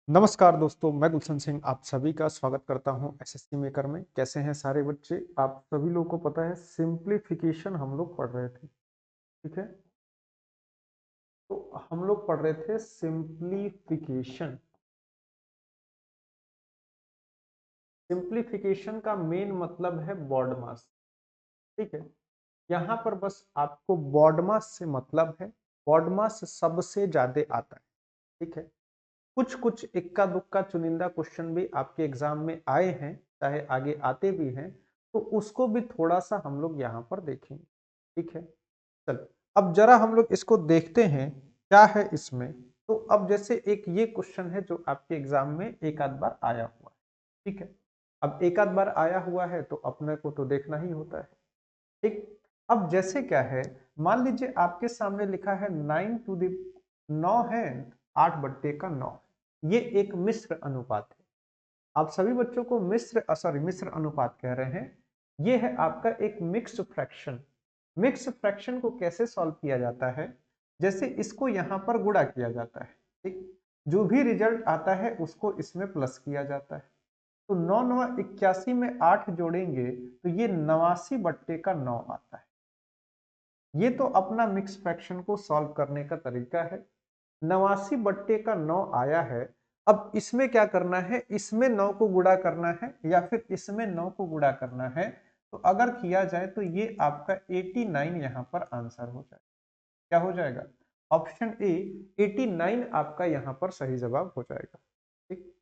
नमस्कार दोस्तों, मैं गुलशन सिंह आप सभी का स्वागत करता हूं एसएससी मेकर में। कैसे हैं सारे बच्चे? आप सभी लोगों को पता है सिंपलीफिकेशन हम लोग पढ़ रहे थे, ठीक है। तो हम लोग पढ़ रहे थे सिंपलीफिकेशन। सिंपलीफिकेशन का मेन मतलब है बॉड मास, ठीक है। यहाँ पर बस आपको बॉड मास से मतलब है। बॉड मास सबसे ज्यादा आता है, ठीक है। कुछ कुछ इक्का दुक्का चुनिंदा क्वेश्चन भी आपके एग्जाम में आए हैं, चाहे आगे आते भी हैं, तो उसको भी थोड़ा सा हम लोग यहाँ पर देखेंगे, ठीक है। चलो, अब जरा हम लोग इसको देखते हैं क्या है इसमें। तो अब जैसे एक ये क्वेश्चन है जो आपके एग्जाम में एक आध बार आया हुआ है, ठीक है। अब एक आध बार आया हुआ है तो अपने को तो देखना ही होता है, ठीक। अब जैसे क्या है, मान लीजिए आपके सामने लिखा है 9 है, 8/9। ये एक मिश्र अनुपात है। आप सभी बच्चों को मिश्र अनुपात कह रहे हैं। ये है आपका एक मिक्स्ड फ्रैक्शन। मिक्स्ड फ्रैक्शन को कैसे सॉल्व किया जाता है? जैसे इसको यहां पर गुणा किया जाता है, ठीक। जो भी रिजल्ट आता है उसको इसमें प्लस किया जाता है। तो 9 9 81 में 8 जोड़ेंगे तो ये 89/9 आता है। ये तो अपना मिक्स फ्रैक्शन को सॉल्व करने का तरीका है। 89/9 आया है। अब इसमें क्या करना है, इसमें 9 को गुणा करना है या फिर इसमें 9 को गुणा करना है। तो अगर किया जाए तो ये आपका 89 यहाँ पर आंसर हो जाएगा। क्या हो जाएगा? ऑप्शन ए 89 आपका यहाँ पर सही जवाब हो जाएगा, ठीक।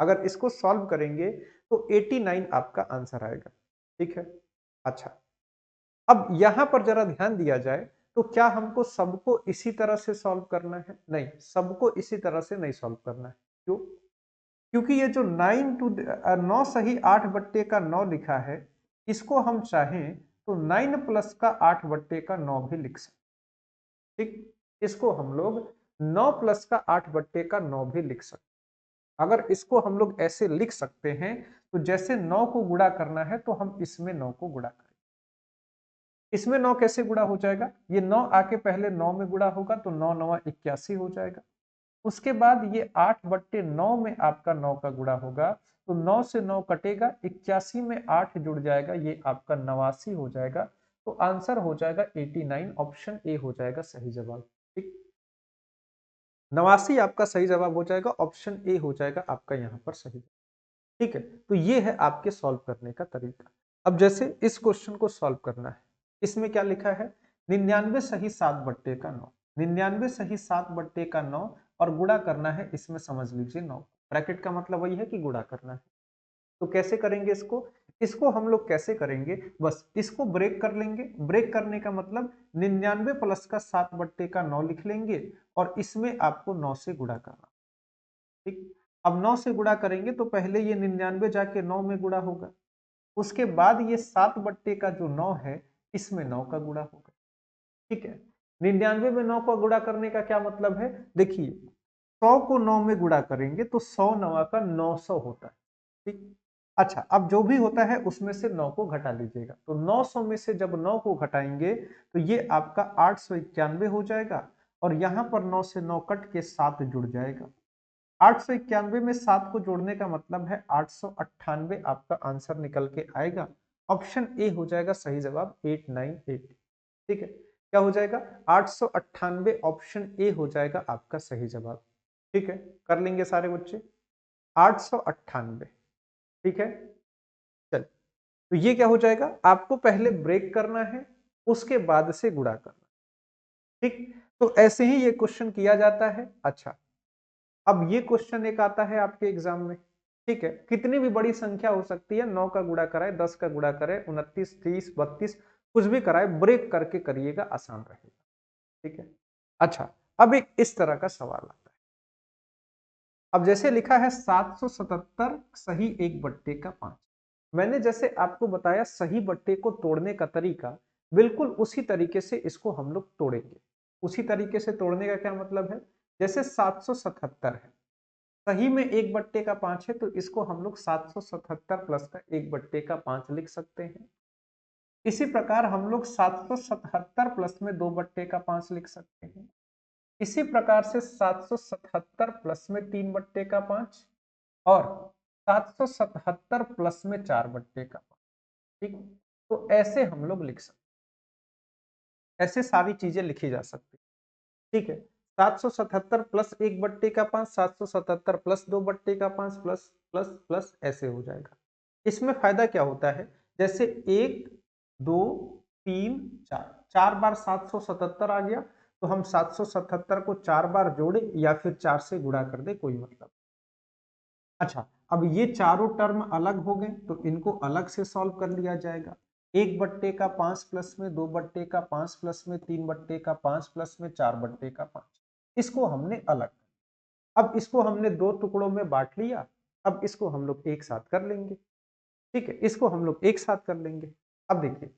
अगर इसको सॉल्व करेंगे तो 89 आपका आंसर आएगा, ठीक है। अच्छा, अब यहां पर जरा ध्यान दिया जाए तो क्या हमको सबको इसी तरह से सॉल्व करना है? नहीं, सबको इसी तरह से नहीं सॉल्व करना है। क्यों? क्योंकि ये जो 9 सही 8/9 लिखा है, इसको हम चाहें तो 9 प्लस का 8/9 भी लिख सकते, ठीक। इसको हम लोग 9 प्लस का 8/9 भी लिख सकते। अगर इसको हम लोग ऐसे लिख सकते हैं तो जैसे 9 को गुणा करना है तो हम इसमें 9 को गुणा करें। इसमें 9 कैसे गुणा हो जाएगा? ये 9 आके पहले 9 में गुणा होगा तो 9 9 81 हो जाएगा। उसके बाद ये 8/9 में आपका 9 का गुणा होगा तो 9 से 9 कटेगा, 81 में 8 जुड़ जाएगा, ये आपका 89 हो जाएगा। तो आंसर हो जाएगा 89, ऑप्शन ए हो जाएगा सही जवाब, ठीक। 89 आपका सही जवाब हो जाएगा, ऑप्शन ए हो जाएगा आपका यहाँ पर सही, ठीक है। तो ये है आपके सॉल्व करने का तरीका। अब जैसे इस क्वेश्चन को सॉल्व करना है, इसमें क्या लिखा है? 99 सही 7/9। 99 सही 7/9 और गुणा करना है, इसमें समझ लीजिए 9। ब्रैकेट का मतलब वही है कि गुणा करना है। तो कैसे करेंगे इसको? इसको हम लोग कैसे करेंगे, बस इसको ब्रेक कर लेंगे। ब्रेक करने का मतलब 99 प्लस का 7/9 लिख लेंगे और इसमें आपको 9 से गुणा करना, ठीक। अब 9 से गुणा करेंगे तो पहले ये 99 जाके 9 में गुणा होगा। उसके बाद ये 7 का जो 9 है, इसमें 9 का गुणा होगा, ठीक है। 99 में 9 का गुणा करने का क्या मतलब है? देखिए, 100 को 9 में गुणा करेंगे तो 100 9 का 900 होता है, ठीक। अच्छा, अब जो भी होता है उसमें से 9 को घटा लीजिएगा। तो 900 में से जब 9 को घटाएंगे तो ये आपका 891 हो जाएगा और यहाँ पर 9 से 9 कट के 7 जुड़ जाएगा। 891 में 7 को जोड़ने का मतलब है 898 आपका आंसर निकल के आएगा। ऑप्शन ए हो जाएगा सही जवाब 898, ठीक है। क्या हो जाएगा? 898, ऑप्शन ए हो जाएगा आपका सही जवाब, ठीक है। कर लेंगे सारे बच्चे 898, ठीक है। चल, तो ये क्या हो जाएगा? आपको पहले ब्रेक करना है, उसके बाद से गुणा करना, ठीक। तो ऐसे ही ये क्वेश्चन किया जाता है। अच्छा, अब ये क्वेश्चन एक आता है आपके एग्जाम में, ठीक है। कितनी भी बड़ी संख्या हो सकती है, 9 का गुणा कराए, 10 का गुणा करे, 29 30 32 कुछ भी कराए, ब्रेक करके करिएगा, आसान रहेगा, ठीक है। अच्छा, अब एक इस तरह का सवाल आता है। अब जैसे लिखा है 777 सही 1/5। मैंने जैसे आपको बताया सही बट्टे को तोड़ने का तरीका, बिल्कुल उसी तरीके से इसको हम लोग तोड़ेंगे। उसी तरीके से तोड़ने का क्या मतलब है? जैसे 777 है, सही में 1/5 है, तो इसको हम लोग 777 प्लस का 1/5 लिख सकते हैं। इसी प्रकार हम लोग 777 प्लस में 2/5 लिख सकते हैं। इसी प्रकार से 777 प्लस में 3/5 और 777 प्लस में 4/5। ठीक, तो ऐसे हम लोग लिख सकते, ऐसे सारी चीजें लिखी जा सकती। ठीक है, 777 plus 1/5, 777 plus 2/5 plus plus plus ऐसे हो जाएगा। इसमें फायदा क्या होता है, जैसे 1 2 3 4, 4 बार 777 आ गया, तो हम 777 को 4 बार जोड़े या फिर 4 से गुणा कर दे, कोई मतलब। अच्छा, अब ये चारों टर्म अलग हो गए तो इनको अलग से सॉल्व कर लिया जाएगा। 1/5 प्लस में 2/5 प्लस में 3/5 प्लस में 4/5, इसको हमने अलग, अब इसको हमने दो टुकड़ों में बांट लिया। अब इसको हम लोग एक साथ कर लेंगे। ठीक है, इसको हम लोग एक साथ कर लेंगे। अब देखिए,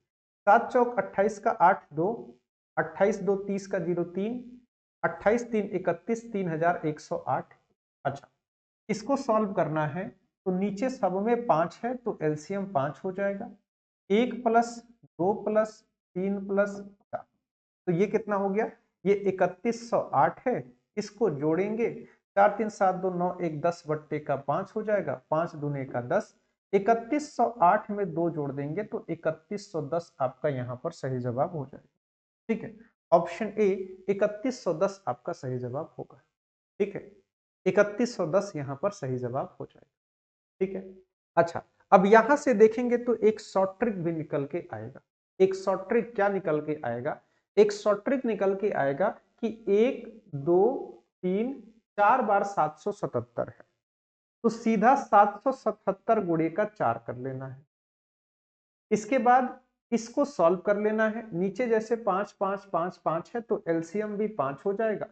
7 चौक 28 का 8 2, 28 2 30 का 0 3, 28 3 31, 3108। अच्छा, इसको सॉल्व करना है तो नीचे सब में 5 है तो एलसीएम 5 हो जाएगा। 1 प्लस 2 प्लस 3 प्लस 4, तो ये कितना हो गया, ये 3108 है। इसको जोड़ेंगे, 4 3 7 2 9 1 10/5 हो जाएगा, 5 दूने का 10। 3108 में 2 जोड़ देंगे तो 3110 आपका यहाँ पर सही जवाब हो जाएगा। ठीक है, ऑप्शन ए 3110 आपका सही जवाब होगा। ठीक है, 3110 यहाँ पर सही जवाब हो जाएगा। ठीक है, अच्छा, अब यहां से देखेंगे तो एक शॉर्ट ट्रिक भी निकल के आएगा। एक शॉर्ट ट्रिक क्या निकल के आएगा, एक शॉर्ट ट्रिक निकल के आएगा कि 1 2 3 4 बार 777 है, तो सीधा 777 गुणे का 4 कर लेना है। इसके बाद इसको सॉल्व कर लेना है। नीचे जैसे 5 5 5 5 है तो एलसीएम भी 5 हो जाएगा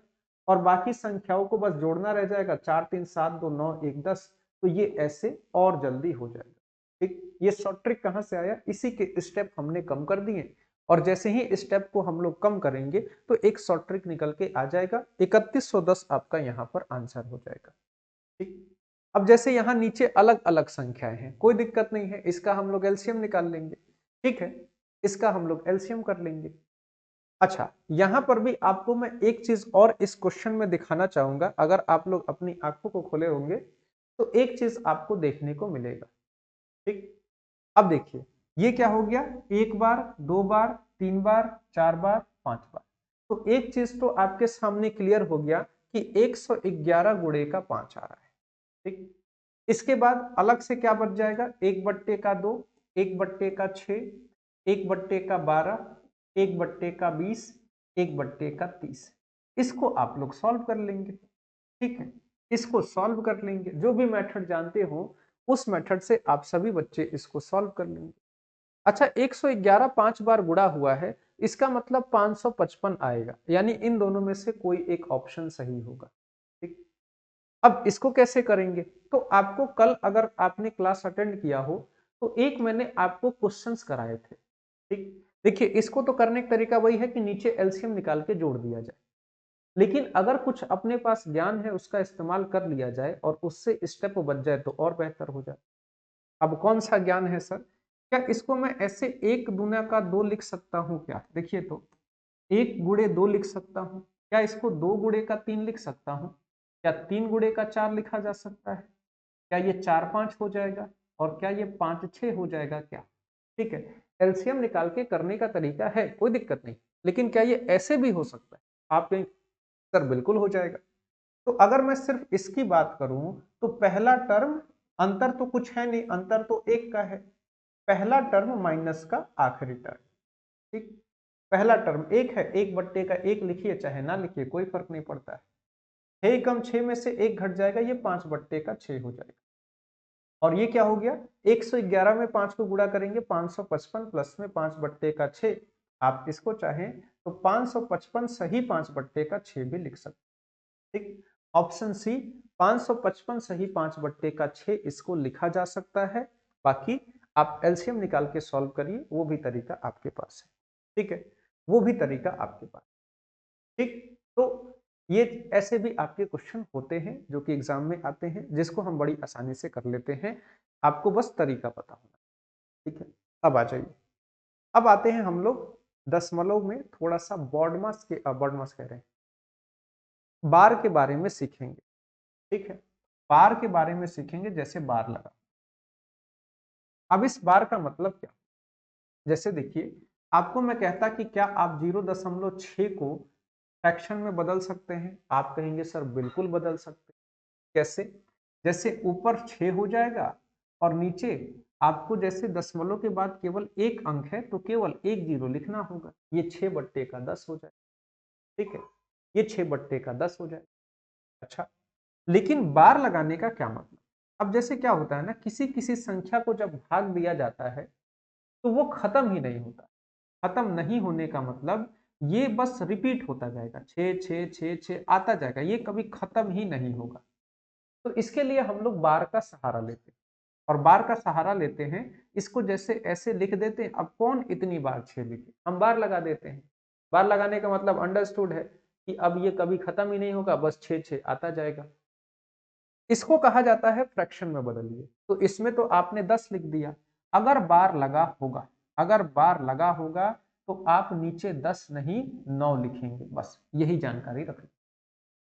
और बाकी संख्याओं को बस जोड़ना रह जाएगा, 4 3 7 2 9 1 10, तो ये ऐसे और जल्दी हो जाएगा। ठीक, ये शॉर्ट ट्रिक कहां से आया, इसी के स्टेप हमने कम कर दिए और जैसे ही स्टेप को हम लोग कम करेंगे तो एक शॉर्ट ट्रिक निकल के आ जाएगा। 3110 आपका यहाँ पर आंसर हो जाएगा। ठीक, अब जैसे यहाँ नीचे अलग अलग संख्याएं हैं, कोई दिक्कत नहीं है, इसका हम लोग एलसीएम निकाल लेंगे। ठीक है, इसका हम लोग एलसीएम कर लेंगे। अच्छा, यहां पर भी आपको मैं एक चीज और इस क्वेश्चन में दिखाना चाहूंगा। अगर आप लोग अपनी आंखों को खोले होंगे तो एक चीज आपको देखने को मिलेगा। ठीक, अब देखिए, ये क्या हो गया, 1 बार 2 बार 3 बार 4 बार 5 बार, तो एक चीज तो आपके सामने क्लियर हो गया कि 111 गुणे का 5 आ रहा है। ठीक, इसके बाद अलग से क्या बच जाएगा, 1/2, 1/6, 1/12, 1/20, 1/30, इसको आप लोग सॉल्व कर लेंगे। ठीक है, इसको सॉल्व कर लेंगे, जो भी मेथड जानते हो उस मेथड से आप सभी बच्चे इसको सॉल्व कर लेंगे। अच्छा, 111 5 बार गुणा हुआ है, इसका मतलब 555 आएगा, यानी इन दोनों में से कोई एक ऑप्शन सही होगा। ठीक, अब इसको कैसे करेंगे, तो आपको कल अगर आपने क्लास अटेंड किया हो तो एक मैंने आपको क्वेश्चंस कराए थे। ठीक, देखिए, इसको तो करने का तरीका वही है कि नीचे एलसीएम निकाल के जोड़ दिया जाए, लेकिन अगर कुछ अपने पास ज्ञान है उसका इस्तेमाल कर लिया जाए और उससे स्टेप बच जाए तो और बेहतर हो जाए। अब कौन सा ज्ञान है सर, क्या इसको मैं ऐसे 1 दूना का 2 लिख सकता हूँ क्या, देखिए तो 1 गुणे 2 लिख सकता हूँ, क्या इसको 2 गुणे का 3 लिख सकता हूँ, क्या 3 गुणे का 4 लिखा जा सकता है, क्या ये 4 5 हो जाएगा और क्या ये 5 6 हो जाएगा क्या। ठीक है, एलसीएम निकाल के करने का तरीका है, कोई दिक्कत नहीं, लेकिन क्या ये ऐसे भी हो सकता है, आप कहीं, सर बिल्कुल हो जाएगा। तो अगर मैं सिर्फ इसकी बात करूं तो पहला टर्म, अंतर तो कुछ है नहीं, अंतर तो एक का है, पहला टर्म माइनस का आखिरी टर्म। ठीक, पहला टर्म एक है, 1/1 लिखिए चाहे ना लिखिए कोई फर्क नहीं पड़ता है। 6 कम 6 में से 1 घट जाएगा, ये 5/6 हो जाएगा। और ये क्या हो गया, 111 में 5 को गुणा करेंगे 555 प्लस में 5/6, आप इसको चाहें तो 555 सही 5/6 भी लिख सकते। ठीक, ऑप्शन सी 555 सही 5/6 इसको लिखा जा सकता है। बाकी आप एलसीएम निकाल के सॉल्व करिए, वो भी तरीका आपके पास है। ठीक है, वो भी तरीका आपके पास। ठीक, तो ये ऐसे भी आपके क्वेश्चन होते हैं जो कि एग्जाम में आते हैं, जिसको हम बड़ी आसानी से कर लेते हैं, आपको बस तरीका पता होना। ठीक है, अब आ जाइए, अब आते हैं हम लोग दशमलव में थोड़ा सा बॉडमास के, बॉडमास कह रहे हैं, बार के बारे में सीखेंगे, ठीक है। बार के बारे में सीखेंगे, जैसे बार लगा। अब इस बार का मतलब क्या, जैसे देखिए, आपको मैं कहता कि क्या आप 0.6 को फ्रैक्शन में बदल सकते हैं, आप कहेंगे सर बिल्कुल बदल सकते हैं। कैसे? जैसे ऊपर 6 हो जाएगा और नीचे आपको जैसे दशमलव के बाद केवल एक अंक है तो केवल एक जीरो लिखना होगा, ये 6/10 हो जाएगा, ठीक है। ये 6/10 हो जाएगा। अच्छा, लेकिन बार लगाने का क्या मतलब? अब जैसे क्या होता है ना, किसी किसी संख्या को जब भाग दिया जाता है तो वो खत्म ही नहीं होता। खत्म नहीं होने का मतलब ये बस रिपीट होता जाएगा, 6 6 6 6 आता जाएगा, ये कभी खत्म ही नहीं होगा। तो इसके लिए हम लोग बार का सहारा लेते हैं, और बार का सहारा लेते हैं, इसको जैसे ऐसे लिख देते हैं। अब कौन इतनी बार 6 लिखे, हम बार लगा देते हैं। बार लगाने का मतलब अंडरस्टूड है कि अब ये कभी खत्म ही नहीं होगा, बस 6 6 आता जाएगा। इसको कहा जाता है फ्रैक्शन में बदलिए। तो इसमें तो आपने 10 लिख दिया। अगर बार लगा होगा, अगर बार लगा होगा तो आप नीचे 10 नहीं 9 लिखेंगे, बस यही जानकारी रखनी।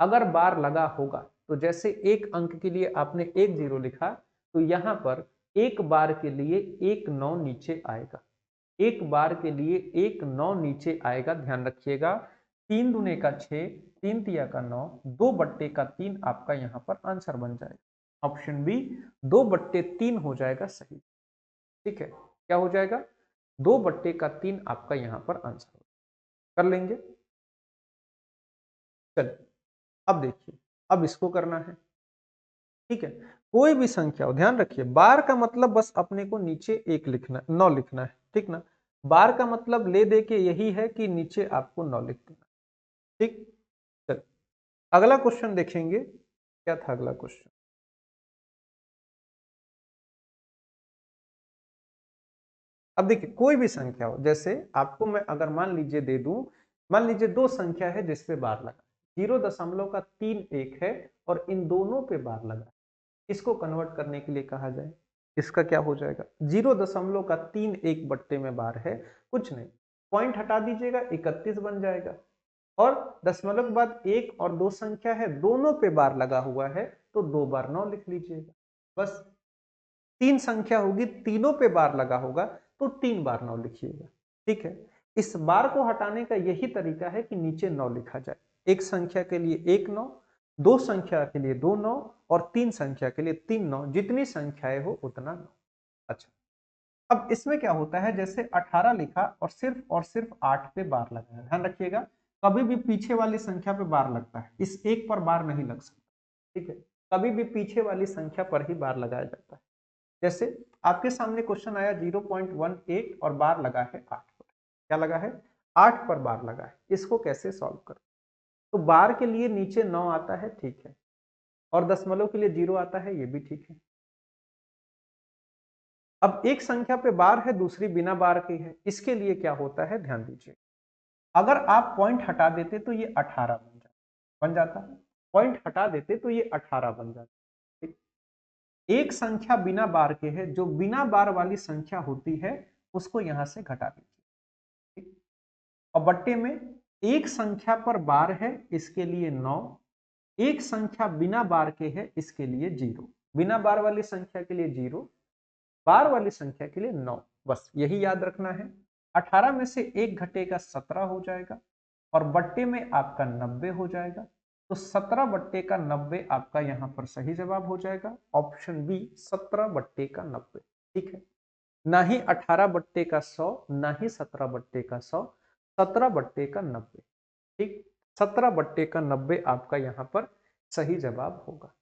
अगर बार लगा होगा तो जैसे एक अंक के लिए आपने एक जीरो लिखा, तो यहां पर एक बार के लिए एक 9 नीचे आएगा। एक बार के लिए एक 9 नीचे आएगा, ध्यान रखिएगा। 3 दूने का 6, 3 तिया का 9, 2/3 आपका यहाँ पर आंसर बन जाएगा। ऑप्शन बी 2/3 हो जाएगा सही, ठीक है। क्या हो जाएगा? 2/3 आपका यहाँ पर आंसर कर लेंगे। चलिए, अब देखिए, अब इसको करना है, ठीक है। कोई भी संख्या हो, ध्यान रखिए, बार का मतलब बस अपने को नीचे एक लिखना, 9 लिखना है, ठीक ना। बार का मतलब ले दे के यही है कि नीचे आपको 9 लिख देना, ठीक। चलिए, अगला क्वेश्चन देखेंगे। क्या था अगला क्वेश्चन? अब देखिए, कोई भी संख्या हो, जैसे आपको मैं अगर मान लीजिए दे दूं, मान लीजिए दो संख्या है जिसपे बार लगा, 0.31 है और इन दोनों पे बार लगा, इसको कन्वर्ट करने के लिए कहा जाए, इसका क्या हो जाएगा? 0.31 बट्टे में बार है, कुछ नहीं, पॉइंट हटा दीजिएगा, 31 बन जाएगा। और दशमलव के बाद एक और दो संख्या है, दोनों पे बार लगा हुआ है, तो 2 बार 9 लिख लीजिएगा, बस। तीन संख्या होगी, तीनों पे बार लगा होगा, तो 3 बार 9 लिखिएगा, ठीक है। इस बार को हटाने का यही तरीका है कि नीचे 9 लिखा जाए। एक संख्या के लिए एक 9, दो संख्या के लिए दो 9, और तीन संख्या के लिए 3 9, जितनी संख्याएं हो उतना 9। अच्छा, अब इसमें क्या होता है, जैसे 18 लिखा और सिर्फ 8 पे बार लगा है, ध्यान रखिएगा, कभी भी पीछे वाली संख्या पे बार लगता है, इस एक पर बार नहीं लग सकता, ठीक है। कभी भी पीछे वाली संख्या पर ही बार लगाया जाता है। जैसे आपके सामने क्वेश्चन आया 0.18 और बार लगा है 8 पर, क्या लगा है? 8 पर बार लगा है, इसको कैसे सॉल्व करें? तो बार के लिए नीचे 9 आता है, ठीक है, और दशमलव के लिए 0 आता है, ये भी ठीक है। अब एक संख्या पे बार है, दूसरी बिना बार की है, इसके लिए क्या होता है, ध्यान दीजिए। अगर आप पॉइंट हटा देते तो ये 18 बन जाता, पॉइंट हटा देते तो ये 18 बन जाता, ठीक। एक संख्या बिना बार के है, जो बिना बार वाली संख्या होती है उसको यहां से घटा दीजिए, ठीक। और बट्टे में एक संख्या पर बार है, इसके लिए 9, एक संख्या बिना बार के है, इसके लिए 0, बिना बार वाली संख्या के लिए 0, बार वाली संख्या के लिए 9, बस यही याद रखना है। 18 में से एक घटेगा 17 हो जाएगा, और बट्टे में आपका 90 हो जाएगा, तो 17/90 आपका यहाँ पर सही जवाब हो जाएगा, ऑप्शन बी 17/90, ठीक है। ना ही 18/100, ना ही 17/100, 17/90, ठीक। 17/90 आपका यहाँ पर सही जवाब होगा।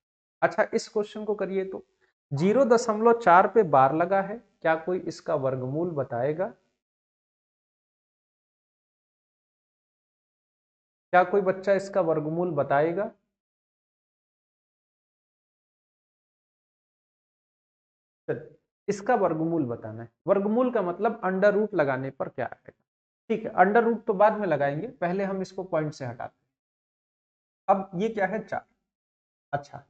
अच्छा, इस क्वेश्चन को करिए तो 0.4 पे बार लगा है, क्या कोई इसका वर्गमूल बताएगा? क्या कोई बच्चा इसका वर्गमूल बताएगा? चलिए, इसका वर्गमूल बताना है। वर्गमूल का मतलब अंडर रूट लगाने पर क्या आएगा, ठीक है। अंडर रूट तो बाद में लगाएंगे, पहले हम इसको पॉइंट से हटाते हैं। अब ये क्या है, 4। अच्छा,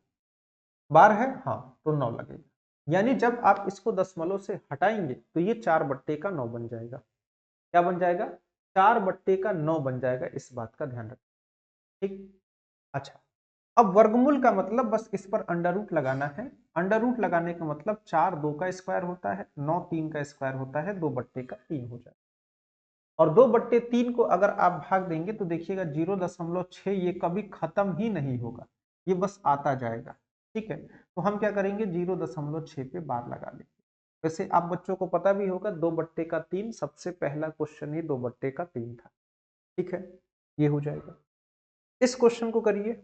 बार है, हाँ, तो 9 लगेगा, यानी जब आप इसको दशमलव से हटाएंगे तो ये 4/9 बन जाएगा। क्या बन जाएगा? 4/9 बन जाएगा, इस बात का ध्यान रखें, ठीक। अच्छा, अब वर्गमूल का मतलब बस इस पर अंडर रूट लगाना है। अंडर रूट लगाने का मतलब 4 2 का स्क्वायर होता है, 9 3 का स्क्वायर होता है, 2/3 हो जाए। और 2/3 को अगर आप भाग देंगे तो देखिएगा 0.6 ये कभी खत्म ही नहीं होगा, ये बस आता जाएगा। ठीक है, तो हम क्या करेंगे 0.6 पे बार लगा लेंगे। वैसे आप बच्चों को पता भी होगा 2/3 सबसे पहला क्वेश्चन ही 2/3 था। ठीक है, ये हो जाएगा। इस क्वेश्चन को करिए,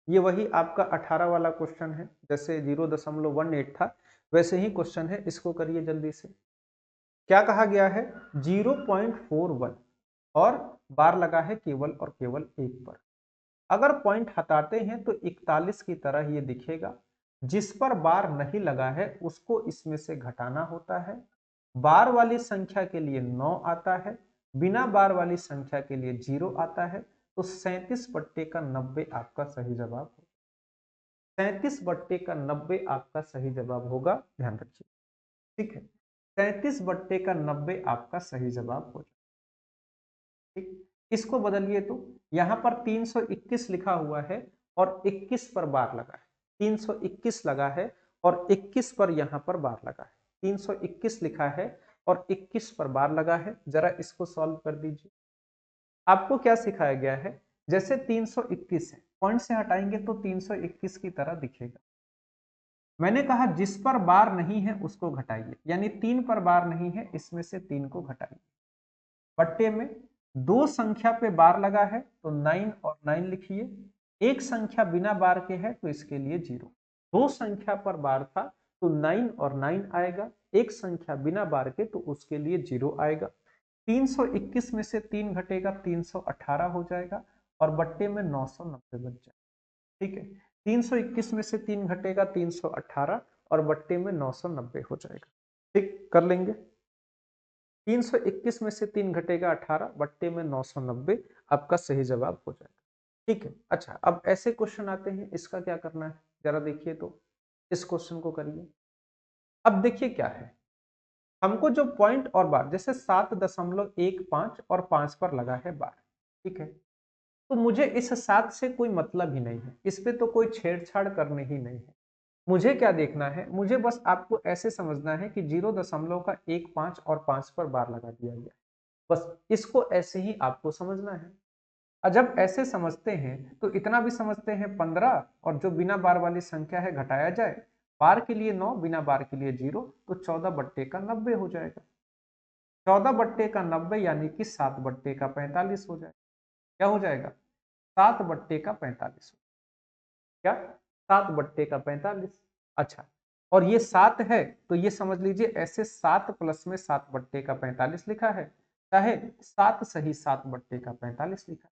ये वही आपका 18 वाला क्वेश्चन है, जैसे 0.18 था वैसे ही क्वेश्चन है, इसको करिए जल्दी से। क्या कहा गया है 0.41 और बार लगा है केवल और केवल एक पर। अगर पॉइंट हटाते हैं तो 41 की तरह ये दिखेगा। जिस पर बार नहीं लगा है उसको इसमें से घटाना होता है। बार वाली संख्या के लिए 9 आता है, बिना बार वाली संख्या के लिए 0 आता है। तो 37/90 आपका सही जवाब होगा। 37/90 आपका सही जवाब होगा, ध्यान रखिए। ठीक है, 37/90 आपका सही जवाब हो जाएगा। ठीक, इसको बदलिए तो यहां पर 321 लिखा हुआ है और 21 पर बार लगा है। 321 लगा है और 21 पर यहां पर बार लगा है। 321 लिखा है और 21 पर बार लगा है। जरा इसको सॉल्व कर दीजिए। आपको क्या सिखाया गया है, जैसे 321 है, पॉइंट से हटाएंगे तो 321 की तरह दिखेगा। मैंने कहा जिस पर बार नहीं है उसको घटाइए, यानी 3 पर बार नहीं है, इसमें से 3 को घटाइए। बट्टे में दो संख्या पे बार लगा है तो 9 और 9 लिखिए। एक संख्या बिना बार के है तो इसके लिए 0। दो संख्या पर बार था तो 9 और 9 आएगा, एक संख्या बिना बार के तो उसके लिए 0 आएगा। 321 में से 3 घटेगा 318 हो जाएगा और बट्टे में 990 बच जाएगा। ठीक है, 321 में से 3 घटेगा 318 और बट्टे में 990 हो जाएगा। ठीक, कर लेंगे। 321 में से 3 घटेगा 18, बट्टे में 990 आपका सही जवाब हो जाएगा। ठीक है, अच्छा अब ऐसे क्वेश्चन आते हैं, इसका क्या करना है जरा देखिए तो। इस क्वेश्चन को करिए। अब देखिए क्या है, हमको जो पॉइंट और बार, जैसे 7.15 और 5 पर लगा है बार। ठीक है, तो मुझे इस 7 से कोई मतलब ही नहीं है, इस पे तो कोई छेड़छाड़ करने ही नहीं है। मुझे क्या देखना है, मुझे बस आपको ऐसे समझना है कि 0.15 और 5 पर बार लगा दिया गया, बस इसको ऐसे ही आपको समझना है। और जब ऐसे समझते हैं तो इतना भी समझते हैं 15 और जो बिना बार वाली संख्या है घटाया जाए, बार के लिए 9, बिना बार के लिए 0, तो 14/90 हो जाएगा। 14/90 यानी कि 7/45 हो जाएगा। क्या हो जाएगा, 7/45। क्या, 7/45। अच्छा, और ये 7 है तो ये समझ लीजिए ऐसे 7 प्लस में 7/45 लिखा है, चाहे 7 सही 7/45 लिखा है।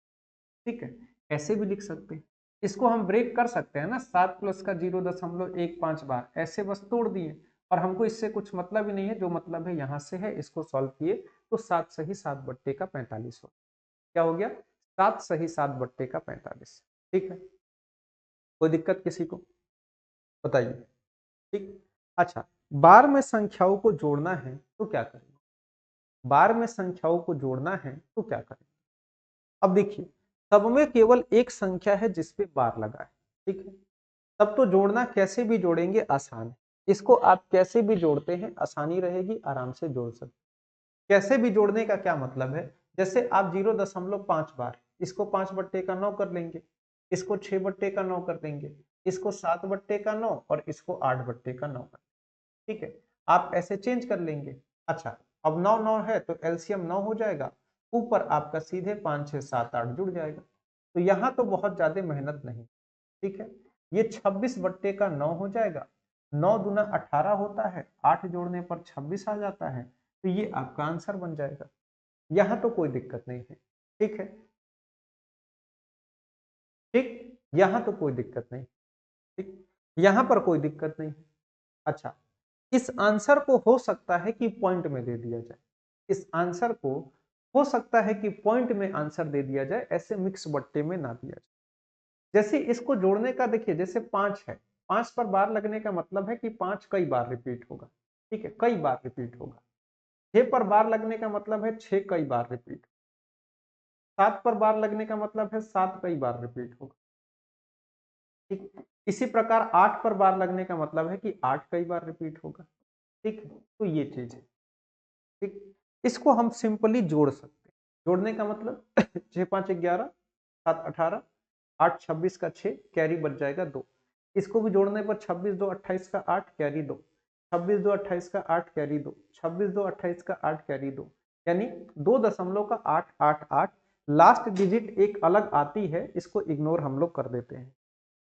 ठीक है, ऐसे भी लिख सकते हैं। इसको हम ब्रेक कर सकते हैं ना, 7 प्लस का 0.15 बार ऐसे बस तोड़ दिए, और हमको इससे कुछ मतलब ही नहीं है, जो मतलब है यहाँ से है। इसको सॉल्व किए तो 7 सही 7/45 हो। क्या हो गया, 7 सही 7/45। ठीक है, कोई दिक्कत किसी को, बताइए। ठीक, अच्छा, बार में संख्याओं को जोड़ना है तो क्या करेंगे, बार में संख्याओं को जोड़ना है तो क्या करेंगे। अब देखिए, सब में केवल एक संख्या है जिसपे बार लगा है। ठीक है, तब तो जोड़ना कैसे भी जोड़ेंगे आसान है। इसको आप कैसे भी जोड़ते हैं आसानी रहेगी, आराम से जोड़ सकते। कैसे भी जोड़ने का क्या मतलब है, जैसे आप 0.5 बार, इसको 5/9 कर लेंगे, इसको 6/9 कर देंगे, इसको 7/9 और इसको 8/9 कर। ठीक है, आप ऐसे चेंज कर लेंगे। अच्छा, अब 9 9 है तो एलसीएम 9 हो जाएगा, ऊपर आपका सीधे 5 6 7 8 जुड़ जाएगा। तो यहाँ तो बहुत ज्यादा मेहनत नहीं। ठीक है, ये 26/9 हो जाएगा। 9 दूना 18 होता है, 8 जोड़ने पर 26 आ जाता है, तो ये आपका आंसर बन जाएगा। यहाँ तो कोई दिक्कत नहीं है। ठीक है, ठीक, यहाँ तो कोई दिक्कत नहीं। ठीक, यहाँ पर कोई दिक्कत नहीं। अच्छा, इस आंसर को हो सकता है कि पॉइंट में दे दिया जाए, इस आंसर को हो सकता है कि पॉइंट में आंसर दे दिया जाए, ऐसे मिक्स बट्टे में ना दिया जाए। जैसे इसको जोड़ने का देखिए, जैसे 5 है, 5 पर बार लगने का मतलब है कि 5 कई बार रिपीट होगा। ठीक है, कई बार रिपीट होगा। 6 पर बार लगने का मतलब है 6 कई बार रिपीट। 7 पर बार लगने का मतलब है 7 कई बार रिपीट होगा। ठीक, इसी प्रकार 8 पर बार लगने का मतलब है कि 8 कई बार रिपीट होगा। ठीक है, तो ये चीज है। ठीक, इसको हम सिंपली जोड़ सकते हैं। जोड़ने का मतलब 6 5 11, 7 18, 8 26 का 6, कैरी बच जाएगा 2। इसको भी जोड़ने पर 26 2 28 का 8, कैरी 2, 26 2 28 का 8, कैरी 2, 26 2 28 का 8, कैरी 2, यानी 2.888। लास्ट डिजिट एक अलग आती है, इसको इग्नोर हम लोग कर देते हैं।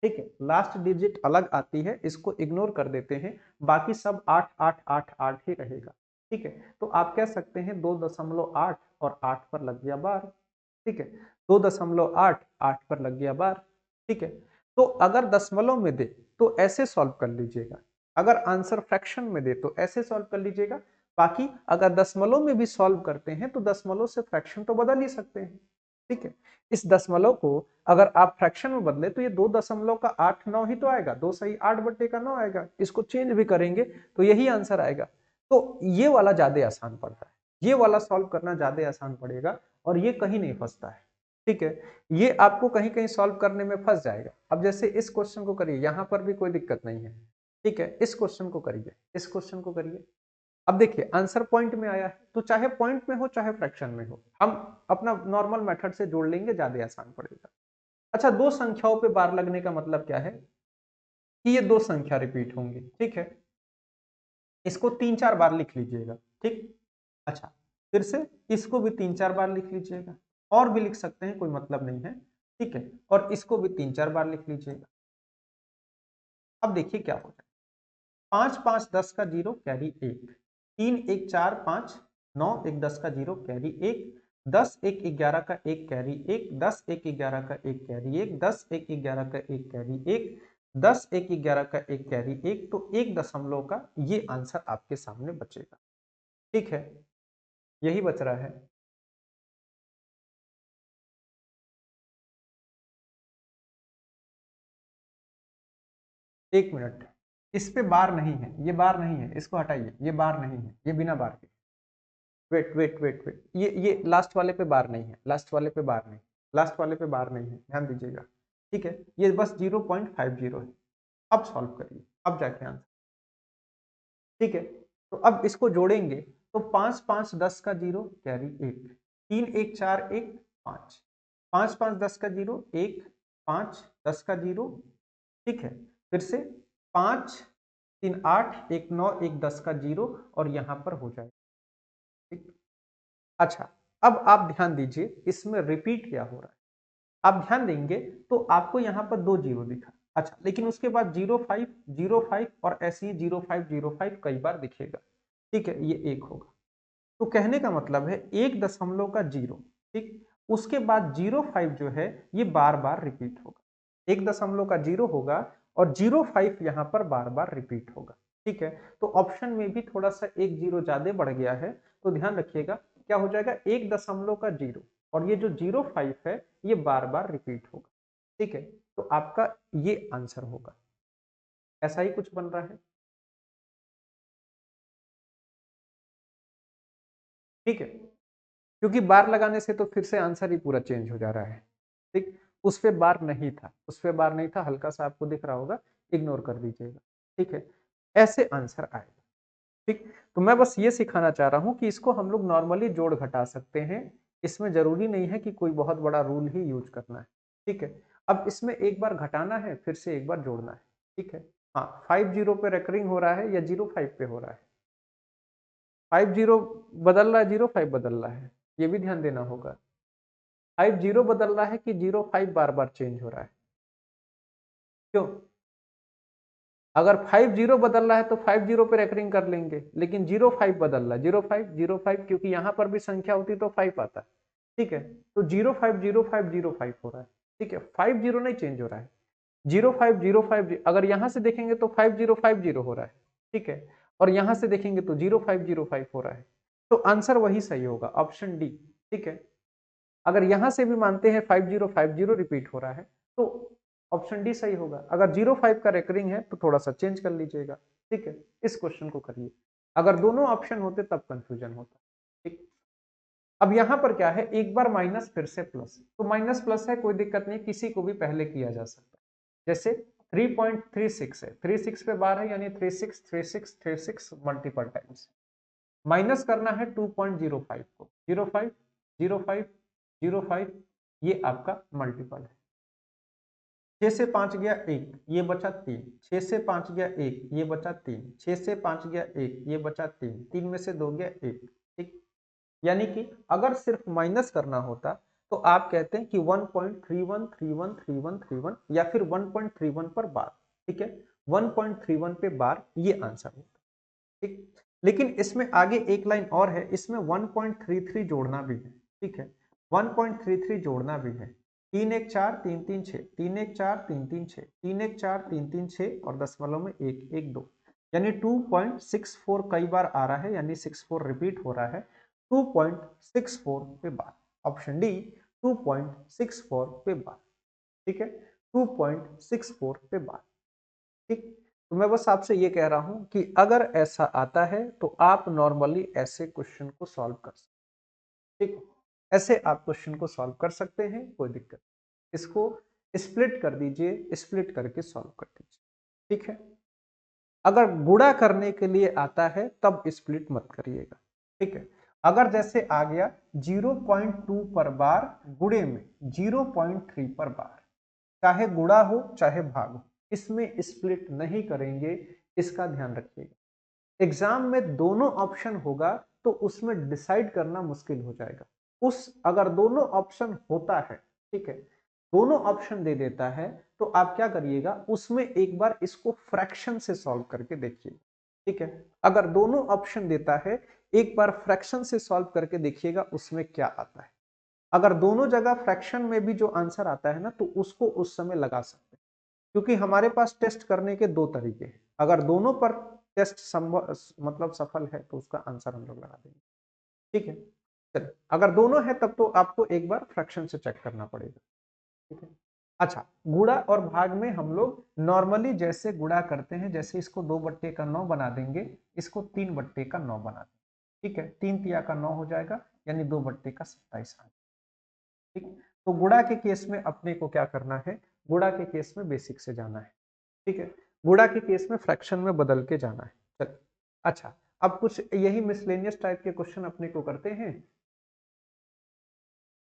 ठीक है, लास्ट डिजिट अलग आती है, इसको इग्नोर कर देते हैं, बाकी सब 8 8 8 8 ही रहेगा। ठीक है, तो आप कह सकते हैं 2.8 और 8 पर लग गया बार। ठीक है, 2.8 8 पर लग गया बार। ठीक है, तो अगर दशमलव में दे तो ऐसे सॉल्व कर लीजिएगा, अगर आंसर फ्रैक्शन में दे तो ऐसे सॉल्व कर लीजिएगा। बाकी अगर दशमलव में भी सॉल्व करते हैं तो दशमलव से फ्रैक्शन तो बदल ही सकते हैं। ठीक है, इस दशमलव को अगर आप फ्रैक्शन में बदले तो ये 2.8 9 ही तो आएगा, 2 सही 8 बट्टे का 9 आएगा। इसको चेंज भी करेंगे तो यही आंसर आएगा। तो ये वाला ज्यादा आसान पड़ता है, ये वाला सॉल्व करना ज्यादा आसान पड़ेगा और ये कहीं नहीं फंसता है। ठीक है, ये आपको कहीं कहीं सॉल्व करने में फंस जाएगा। अब जैसे इस क्वेश्चन को करिए, यहां पर भी कोई दिक्कत नहीं है। ठीक है, इस क्वेश्चन को करिए, इस क्वेश्चन को करिए। अब देखिए आंसर पॉइंट में आया है, तो चाहे पॉइंट में हो चाहे फ्रैक्शन में हो, हम अपना नॉर्मल मेथड से जोड़ लेंगे, ज्यादा आसान पड़ेगा। अच्छा, दो संख्याओं पे बार लगने का मतलब क्या है कि ये दो संख्या रिपीट होंगी। ठीक है, इसको 3 4 बार लिख लीजिएगा। ठीक, अच्छा, फिर से इसको भी 3 4 बार लिख लीजिएगा, और भी लिख सकते हैं, कोई मतलब नहीं है। ठीक है, और इसको भी 3 4 बार लिख लीजिएगा। अब देखिए क्या हो जाए, 5 5 10 का 0 कैरी 1, 3 1 4 5, 9 1 10 का 0 कैरी 1, 10 1 11 का 1 कैरी 1, 10 1 11 का 1 कैरी 1, 10 1 11 का 1 कैरी 1, 10 1 11 का 1 कैरी 1, तो 1 दशमलव का ये आंसर आपके सामने बचेगा। ठीक है, यही बच रहा है। एक मिनट, इस पे बार नहीं है, ये बार नहीं है, इसको हटाइए, ये बार नहीं है, ये बिना बार के। वेट वेट वेट वेट, ये लास्ट वाले पे बार नहीं है, लास्ट वाले पे बार नहीं, लास्ट वाले पे बार नहीं है, ध्यान दीजिएगा। ठीक है, ये बस 0.50 है। अब सॉल्व करिए, अब जाके आंसर। ठीक है, तो अब इसको जोड़ेंगे तो 5 5 10 का 0 कैरी 1, 3 1 4 1 5, 5 5 10 का 0 1, 5 10 का 0। ठीक है, फिर से 5 3 8 1 9 1 10 का 0 और यहाँ पर हो जाएगा। ठीक, अच्छा, अब आप ध्यान दीजिए इसमें रिपीट क्या हो रहा है। आप ध्यान देंगे तो आपको यहाँ पर 2 जीरो दिखा। अच्छा, लेकिन उसके बाद 0 5 और ऐसे ही 0 5 कई बार दिखेगा। ठीक है, ये एक होगा। तो कहने का मतलब है 1.0। ठीक, उसके बाद 0 5 जो है ये बार बार रिपीट होगा। 1.0 होगा और 0 5 यहाँ पर बार बार रिपीट होगा। ठीक है, तो ऑप्शन में भी थोड़ा सा एक जीरो ज्यादा बढ़ गया है, तो ध्यान रखिएगा क्या हो जाएगा, 1.0 और ये जो 0 5 है ये बार बार रिपीट होगा। ठीक है, तो आपका ये आंसर होगा, ऐसा ही कुछ बन रहा है। ठीक है, क्योंकि बार लगाने से तो फिर से आंसर ही पूरा चेंज हो जा रहा है। ठीक, उस पे बार नहीं था, उस पे बार नहीं था, हल्का सा आपको दिख रहा होगा, इग्नोर कर दीजिएगा। ठीक है, ऐसे आंसर आएगा। ठीक, तो मैं बस ये सिखाना चाह रहा हूं कि इसको हम लोग नॉर्मली जोड़ घटा सकते हैं, इसमें जरूरी नहीं है कि कोई बहुत बड़ा रूल ही यूज करना है। ठीक है, अब इसमें एक बार घटाना है, फिर से एक बार जोड़ना है। ठीक है, हाँ, 5 0 पे रेकरिंग हो रहा है या 0 5 पे हो रहा है? 5 0 बदल रहा है, 0 5 बदल रहा है, ये भी ध्यान देना होगा। 5 0 बदल रहा है कि 0 5 बार बार चेंज हो रहा है? क्यों? अगर 5 0 बदल रहा है तो 5 0 पे रेकरिंग कर लेंगे, लेकिन 0 5 बदल रहा है, 0 5 क्योंकि यहां पर भी संख्या होती तो 5 आता। ठीक है, तो 0 5 0 5 0 5 हो रहा है। ठीक है, 5 0 नहीं चेंज हो रहा है, 0 5 0 5, अगर यहां से देखेंगे तो 5 0 5 0 हो रहा है। ठीक है, और यहां से देखेंगे तो 0 5 0 5 हो रहा है, तो आंसर वही सही होगा, ऑप्शन डी। ठीक है, अगर यहां से भी मानते हैं 5 0 5 0 रिपीट हो रहा है तो ऑप्शन डी सही होगा। अगर 0 5 का रेकरिंग है तो थोड़ा सा चेंज कर लीजिएगा। ठीक है, इस क्वेश्चन को करिए, अगर दोनों ऑप्शन होते तब कंफ्यूजन होता। ठीक, अब यहां पर क्या है, एक बार माइनस फिर से प्लस, तो माइनस प्लस है कोई दिक्कत नहीं, किसी को भी पहले किया जा सकता है। जैसे 3.36 है, 36 पे बार है यानी 36 मल्टीपल टाइम्स। माइनस करना है 2.05 को, 05 05 05, ये आपका मल्टीपल है। 6 से 5 गया 1, ये बचा 3, 6 से 5 गया 1, ये बचा 3, 6 से 5 गया 1, ये बचा 3, 3 में से 2 गया 1। ठीक, यानी कि अगर सिर्फ माइनस करना होता तो आप कहते हैं कि 1.31313131 या फिर 1.31 पर बार। ठीक है, 1.31 पे बार ये आंसर होता। ठीक, लेकिन इसमें आगे एक लाइन और है, इसमें 1.33 जोड़ना भी है। ठीक है, 1.33 जोड़ना भी है। 3 1 4 3 3 6, 3 1 4 3 3 6, 3 1 4 3 3 6 और दशमलव में 1 1 2, यानी 2.64 कई बार आ रहा है, यानी 64 रिपीट हो रहा है। 2.64 पे बार, ऑप्शन डी 2.64 पे बार। ठीक है, 2.64 पे बार। ठीक, तो मैं बस आपसे ये कह रहा हूं कि अगर ऐसा आता है तो आप नॉर्मली ऐसे क्वेश्चन को सॉल्व कर सकते। ठीक, ऐसे आप क्वेश्चन को सॉल्व कर सकते हैं, कोई दिक्कत नहीं। इसको स्प्लिट कर दीजिए, स्प्लिट करके सॉल्व कर दीजिए। ठीक है, अगर गुणा करने के लिए आता है तब स्प्लिट मत करिएगा। ठीक है, अगर जैसे आ गया 0.2 पर बार गुणे में 0.3 पर बार, चाहे गुणा हो चाहे भाग हो, इसमें स्प्लिट नहीं करेंगे, इसका ध्यान रखिएगा। एग्जाम में दोनों ऑप्शन होगा तो उसमें डिसाइड करना मुश्किल हो जाएगा। अगर दोनों ऑप्शन होता है, ठीक है, दोनों ऑप्शन दे देता है, तो आप क्या करिएगा, उसमें एक बार इसको फ्रैक्शन से सॉल्व करके देखिए। ठीक है, अगर दोनों ऑप्शन देता है, एक बार फ्रैक्शन से सॉल्व करके देखिएगा उसमें क्या आता है। अगर दोनों जगह फ्रैक्शन में भी जो आंसर आता है ना, तो उसको उस समय लगा सकते हैं, क्योंकि हमारे पास टेस्ट करने के दो तरीके हैं। अगर दोनों पर टेस्ट मतलब सफल है तो उसका आंसर हम लोग लगा देंगे। ठीक है, चलिए, अगर दोनों है तब तो आपको एक बार फ्रैक्शन से चेक करना पड़ेगा। ठीक है, अच्छा, गुणा और भाग में हम लोग नॉर्मली जैसे गुणा करते हैं, जैसे इसको 2/9 बना देंगे, इसको 3/9 बना देंगे। ठीक है, 3 तिया का 9 हो जाएगा, यानी 2/27 आ। ठीक, तो गुणा के केस में अपने को क्या करना है, गुणा के केस में बेसिक से जाना है। ठीक है, गुणा के केस में फ्रैक्शन में बदल के जाना है। चलिए, अच्छा, अब कुछ यही मिसलेनियस टाइप के क्वेश्चन अपने को करते हैं।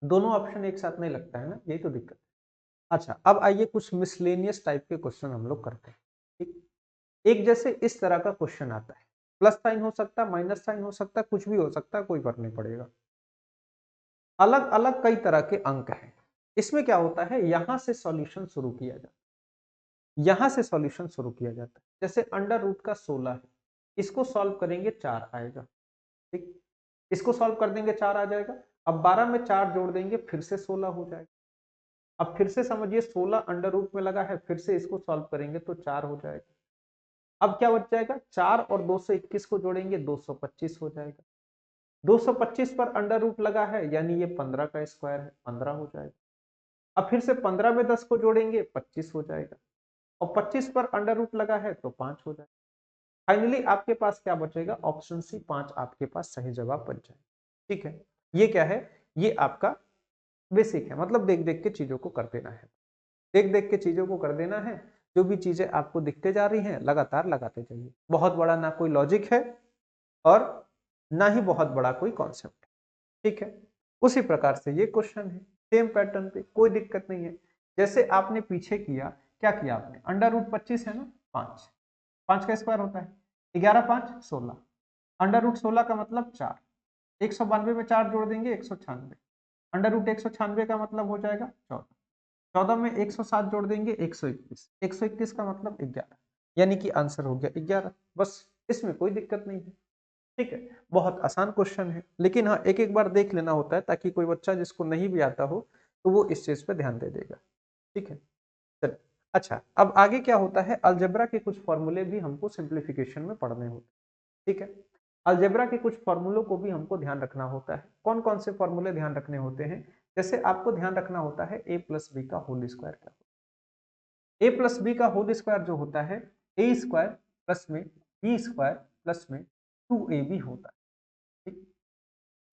दोनों ऑप्शन एक साथ नहीं लगता है ना, यही तो दिक्कत है। अच्छा, अब आइए कुछ मिसलेनियस टाइप के क्वेश्चन हम लोग करते हैं। ठीक, एक जैसे इस तरह का क्वेश्चन आता है, प्लस साइन हो सकता है, माइनस साइन हो सकता है, कुछ भी हो सकता है, कोई फर्क नहीं पड़ेगा। अलग अलग कई तरह के अंक हैं। इसमें क्या होता है, यहां से सॉल्यूशन शुरू किया जाता है, यहां से सॉल्यूशन शुरू किया जाता है। जैसे अंडर रूट का 16 है, इसको सॉल्व करेंगे 4 आएगा। ठीक, इसको सॉल्व कर देंगे 4 आ जाएगा। अब 12 में 4 जोड़ देंगे, फिर से 16 हो जाएगा। अब फिर से समझिए 16 अंडर रूट में लगा है, फिर से इसको सॉल्व करेंगे तो 4 हो जाएगा। अब क्या बच जाएगा, 4 और 221 को जोड़ेंगे 225 हो जाएगा। 225 पर अंडर रूट लगा है, यानी ये 15 का स्क्वायर है, 15 हो जाएगा। अब फिर से 15 में 10 को जोड़ेंगे 25 हो जाएगा, और 25 पर अंडर रूट लगा है तो 5 हो जाएगा। फाइनली आपके पास क्या बचेगा, ऑप्शन सी 5 आपके पास सही जवाब बच जाएगा। ठीक है, ये क्या है, ये आपका बेसिक है, मतलब देख देख के चीजों को कर देना है, देख देख के चीजों को कर देना है। जो भी चीजें आपको दिखते जा रही हैं लगातार लगाते जाइए। बहुत बड़ा ना कोई लॉजिक है और ना ही बहुत बड़ा कोई कॉन्सेप्ट। ठीक है, उसी प्रकार से ये क्वेश्चन है, सेम पैटर्न पे, कोई दिक्कत नहीं है। जैसे आपने पीछे किया, क्या किया आपने, अंडर रूट 25 है ना, 5, 5 का स्क्वायर होता है, 11 5 16, अंडर रूट 16 का मतलब 4, 192 में 4 जोड़ देंगे 196, अंडर रूट 196 का मतलब हो जाएगा 14, 14 में 107 जोड़ देंगे 121, 121 का मतलब 11, यानी कि आंसर हो गया 11। बस, इसमें कोई दिक्कत नहीं है। ठीक है, बहुत आसान क्वेश्चन है, लेकिन हाँ एक एक बार देख लेना होता है, ताकि कोई बच्चा जिसको नहीं भी आता हो तो वो इस चीज पे ध्यान दे देगा। ठीक है, चलिए, अच्छा, अब आगे क्या होता है, अलजेब्रा के कुछ फॉर्मूले भी हमको सिंप्लीफिकेशन में पढ़ने होते हैं। ठीक है, अलजेब्रा के कुछ फॉर्मूलों को भी हमको ध्यान रखना होता है। कौन कौन से फॉर्मूले ध्यान रखने होते हैं, जैसे आपको ध्यान रखना होता है ए प्लस बी का होल स्क्वायर क्या होता है। ए प्लस बी का होल स्क्वायर जो होता है, ए स्क्वायर प्लस में बी स्क्वायर प्लस में 2ab होता है। ठीक,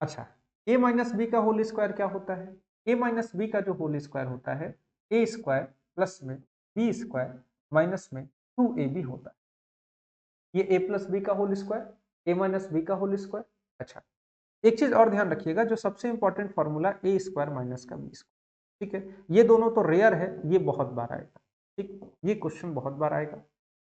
अच्छा, a माइनस बी का होल स्क्वायर क्या होता है, a माइनस बी का जो होल स्क्वायर होता है, ए स्क्वायर प्लस में बी स्क्वायर माइनस में 2ab होता है। ये a प्लस बी का whole square, a minus B का होल स्क्वायर। अच्छा, एक चीज और ध्यान रखिएगा, जो सबसे important formula A square minus का बी स्क्वायर, ठीक है, ये दोनों तो रेयर है, ये बहुत बार आएगा, ठीक, ये क्वेश्चन बहुत बार आएगा।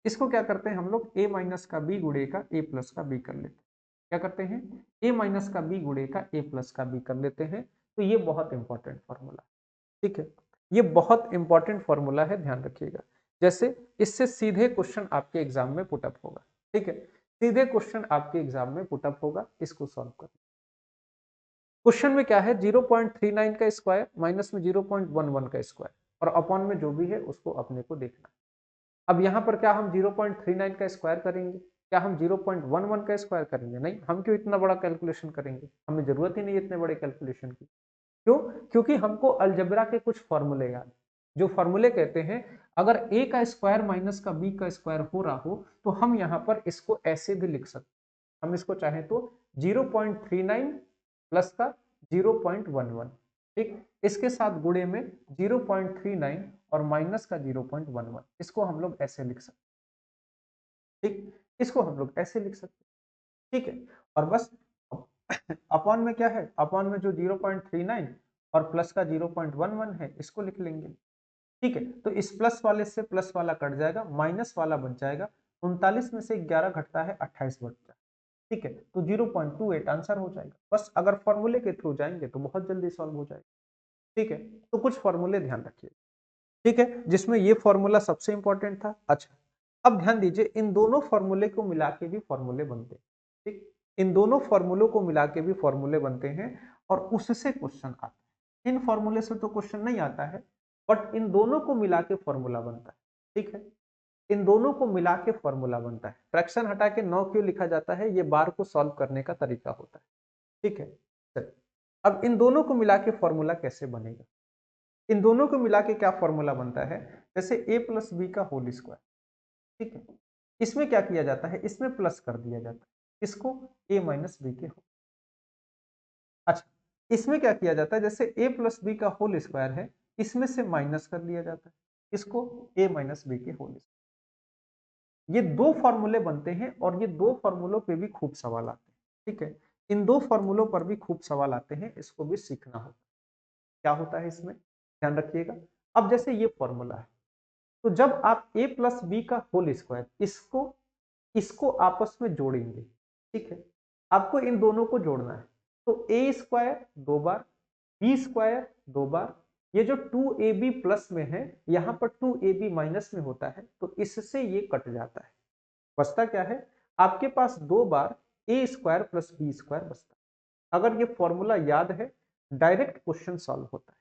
इसको क्या करते हैं हम लोग, a माइनस का बी गुणे का a प्लस का बी कर लेते हैं। क्या करते हैं, a माइनस का बी गुणे का a प्लस का बी कर लेते हैं। तो ये बहुत इंपॉर्टेंट फॉर्मूला, ठीक है, ये बहुत इंपॉर्टेंट फॉर्मूला है, ध्यान रखिएगा। जैसे इससे सीधे क्वेश्चन आपके एग्जाम में पुटअप होगा, ठीक है, सीधे क्वेश्चन आपके एग्जाम में पुटअप होगा, इसको सॉल्व कर। क्वेश्चन में क्या है, 0.39 का स्क्वायर माइनस में 0.11 का स्क्वायर और अपॉन में जो भी है उसको अपने को देखना। अब यहाँ पर क्या हम 0.39 का स्क्वायर करेंगे, क्या हम 0.11 का स्क्वायर करेंगे? नहीं, हम क्यों इतना बड़ा कैलकुलेशन करेंगे, हमें जरूरत ही नहीं है इतने बड़े कैलकुलेशन की। क्यों? क्योंकि हमको अलजेब्रा के कुछ फॉर्मूले याद, जो फॉर्मूले कहते हैं अगर a का स्क्वायर माइनस का b का स्क्वायर हो रहा हो तो हम यहाँ पर इसको ऐसे भी लिख सकते हैं। हम इसको चाहें तो 0.39 प्लस का 0.11, ठीक, इसके साथ गुणे में 0.39 और माइनस का 0.11, इसको हम लोग ऐसे लिख सकते, ठीक, इसको हम लोग ऐसे लिख सकते, ठीक है। और बस अपॉन में क्या है, अपॉन में जो 0.39 और प्लस का 0.11 है इसको लिख लेंगे, ठीक है। तो इस प्लस वाले से प्लस वाला कट जाएगा, माइनस वाला बच जाएगा, 39 में से 11 घटता है 28 बचता है, ठीक है, तो 0.28 आंसर हो जाएगा। बस अगर फॉर्मूले के थ्रू जाएंगे तो बहुत जल्दी सॉल्व हो जाएगा, ठीक है। तो कुछ फॉर्मूले ध्यान रखिए, ठीक है, जिसमें ये फॉर्मूला सबसे इंपॉर्टेंट था। अच्छा, अब ध्यान दीजिए, इन दोनों फॉर्मूले को मिला के भी फॉर्मूले बनते हैं, ठीक, इन दोनों फॉर्मूलों को मिला के भी फॉर्मूले बनते हैं और उससे क्वेश्चन आता है। इन फॉर्मूले से तो क्वेश्चन नहीं आता है, बट इन दोनों को मिला के फॉर्मूला बनता है, ठीक है, इन दोनों को मिला के फॉर्मूला बनता है। फ्रैक्शन हटा के 9 क्यों लिखा जाता है, ये बार को सॉल्व करने का तरीका होता है, ठीक है। चलिए, अब इन दोनों को मिला के फॉर्मूला कैसे बनेगा, इन दोनों को मिला के क्या फॉर्मूला बनता है, जैसे a प्लस बी का होल स्क्वायर, ठीक है, इसमें क्या किया जाता है, इसमें प्लस कर दिया जाता है, इसको a माइनस बी के होल। अच्छा, इसमें क्या किया जाता है, जैसे a प्लस बी का होल स्क्वायर है, इसमें से माइनस कर लिया जाता है, इसको a माइनस बी के होल। ये दो फॉर्मूले बनते हैं और ये दो फॉर्मूलों पे भी खूब सवाल आते हैं, ठीक है, इन दो फॉर्मूलों पर भी खूब सवाल आते हैं, इसको भी सीखना होता है। क्या होता है इसमें, ध्यान रखिएगा। अब जैसे ये फॉर्मूला है, तो जब आप a प्लस बी का होल स्क्वायर इसको इसको आपस में जोड़ेंगे, ठीक है, आपको इन दोनों को जोड़ना है, तो a square 2 bar, b square 2 बार, ये जो 2ab प्लस में है यहाँ पर 2ab माइनस में होता है, तो इससे ये कट जाता है, बचता क्या है, आपके पास 2 बार a square plus B square बचता है। अगर ये फॉर्मूला याद है, डायरेक्ट क्वेश्चन सॉल्व होता है।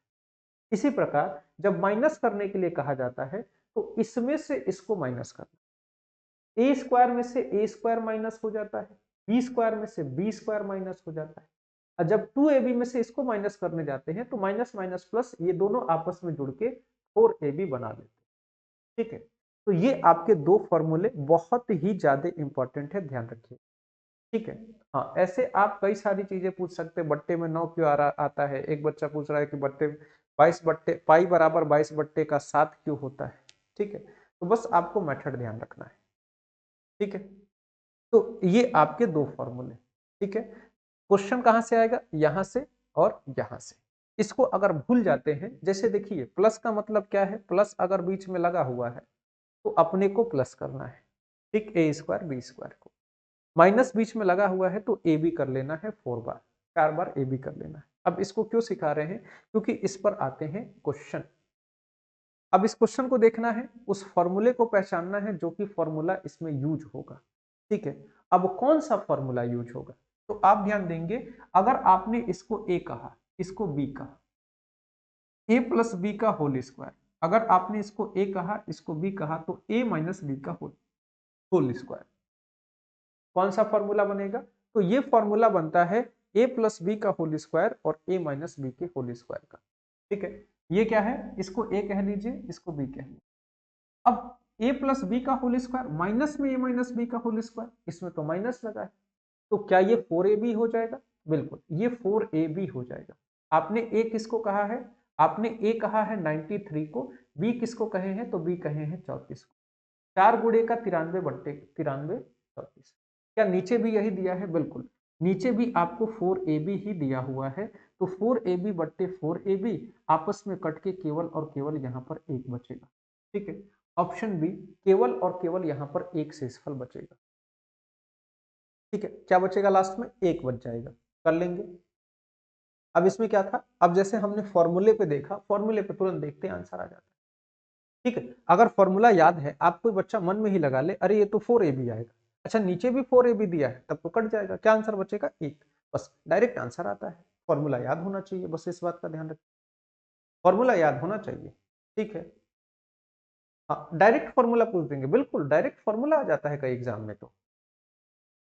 इसी प्रकार जब माइनस करने के लिए कहा जाता है तो इसमें से इसको माइनस करना, ए स्क्वायर में से ए स्क्वायर माइनस हो जाता है, बी स्क्वायर में से बी स्क्वायर माइनस हो जाता है, और जब 2ab में से इसको माइनस करने जाते हैं तो माइनस माइनस प्लस ये दोनों आपस में जुड़ के 4ab बना देते हैं, ठीक है। तो ये आपके दो फॉर्मूले बहुत ही ज्यादा इंपॉर्टेंट है, ध्यान रखिए, ठीक है। हाँ, ऐसे आप कई सारी चीजें पूछ सकते हैं, बट्टे में 9 क्यों आता है, एक बच्चा पूछ रहा है कि बट्टे 22 बट्टे पाई बराबर 22 बट्टे का 7 क्यों होता है, ठीक है। तो बस आपको मेथड ध्यान रखना है, ठीक है। तो ये आपके दो फॉर्मूले, ठीक है। क्वेश्चन कहां से आएगा, यहां से और यहां से। इसको अगर भूल जाते हैं, जैसे देखिए प्लस का मतलब क्या है, प्लस अगर बीच में लगा हुआ है तो अपने को प्लस करना है, ठीक, ए स्क्वायर बी स्क्वायर को, माइनस बीच में लगा हुआ है तो ए बी कर लेना है 4 बार, 4 बार ए बी कर लेना है। अब इसको क्यों सिखा रहे हैं, क्योंकि इस पर आते हैं क्वेश्चन। अब इस क्वेश्चन को देखना है, उस फॉर्मूले को पहचानना है जो कि फॉर्मूला इसमें यूज होगा, ठीक है। अब कौन सा फॉर्मूला यूज होगा, तो आप ध्यान देंगे, अगर आपने इसको ए कहा, इसको बी कहा, ए प्लस बी का होल स्क्वायर, अगर आपने इसको ए कहा, इसको बी कहा, तो ए माइनस बी का होल स्क्वायर, कौन सा फॉर्मूला बनेगा, तो ये फॉर्मूला बनता है a प्लस बी का होल स्क्वायर और a माइनस बी के होल स्क्वायर का, ठीक है। ये क्या है, इसको a कह लीजिए, इसको b कह लीजिए। अब a प्लस बी का होल स्क्वायर माइनस में a माइनस बी का होल स्क्वायर, इसमें तो माइनस लगा है, तो क्या ये 4ab हो जाएगा, बिल्कुल ये 4ab हो जाएगा। आपने a किसको कहा है, आपने ए कहा है 93 को, बी किसको कहे हैं, तो बी कहे हैं 34 को। 4 गुणे का 93 बट्टे 93 34। क्या नीचे भी यही दिया है? बिल्कुल, नीचे भी आपको 4ab ही दिया हुआ है, तो 4ab बट्टे 4ab आपस में कट के केवल और केवल यहाँ पर 1 बचेगा। ठीक है, ऑप्शन बी, केवल और केवल यहाँ पर एक शेषफल बचेगा। ठीक है, क्या बचेगा लास्ट में? 1 बच जाएगा। कर लेंगे। अब इसमें क्या था, अब जैसे हमने फॉर्मूले पे देखा, फॉर्मूले पे तुरंत देखते हैं आंसर आ जाता है। ठीक है, अगर फॉर्मूला याद है, आप कोई बच्चा मन में ही लगा ले, अरे ये तो 4ab आएगा, अच्छा नीचे भी 4ab दिया है, तब तो कट जाएगा, क्या आंसर बचेगा? 1। बस डायरेक्ट आंसर आता है। फॉर्मूला याद होना चाहिए, बस इस बात का ध्यान रखें, फॉर्मूला याद होना चाहिए। ठीक है, हाँ डायरेक्ट फॉर्मूला पूछ देंगे, बिल्कुल डायरेक्ट फॉर्मूला आ जाता है कई एग्जाम में, तो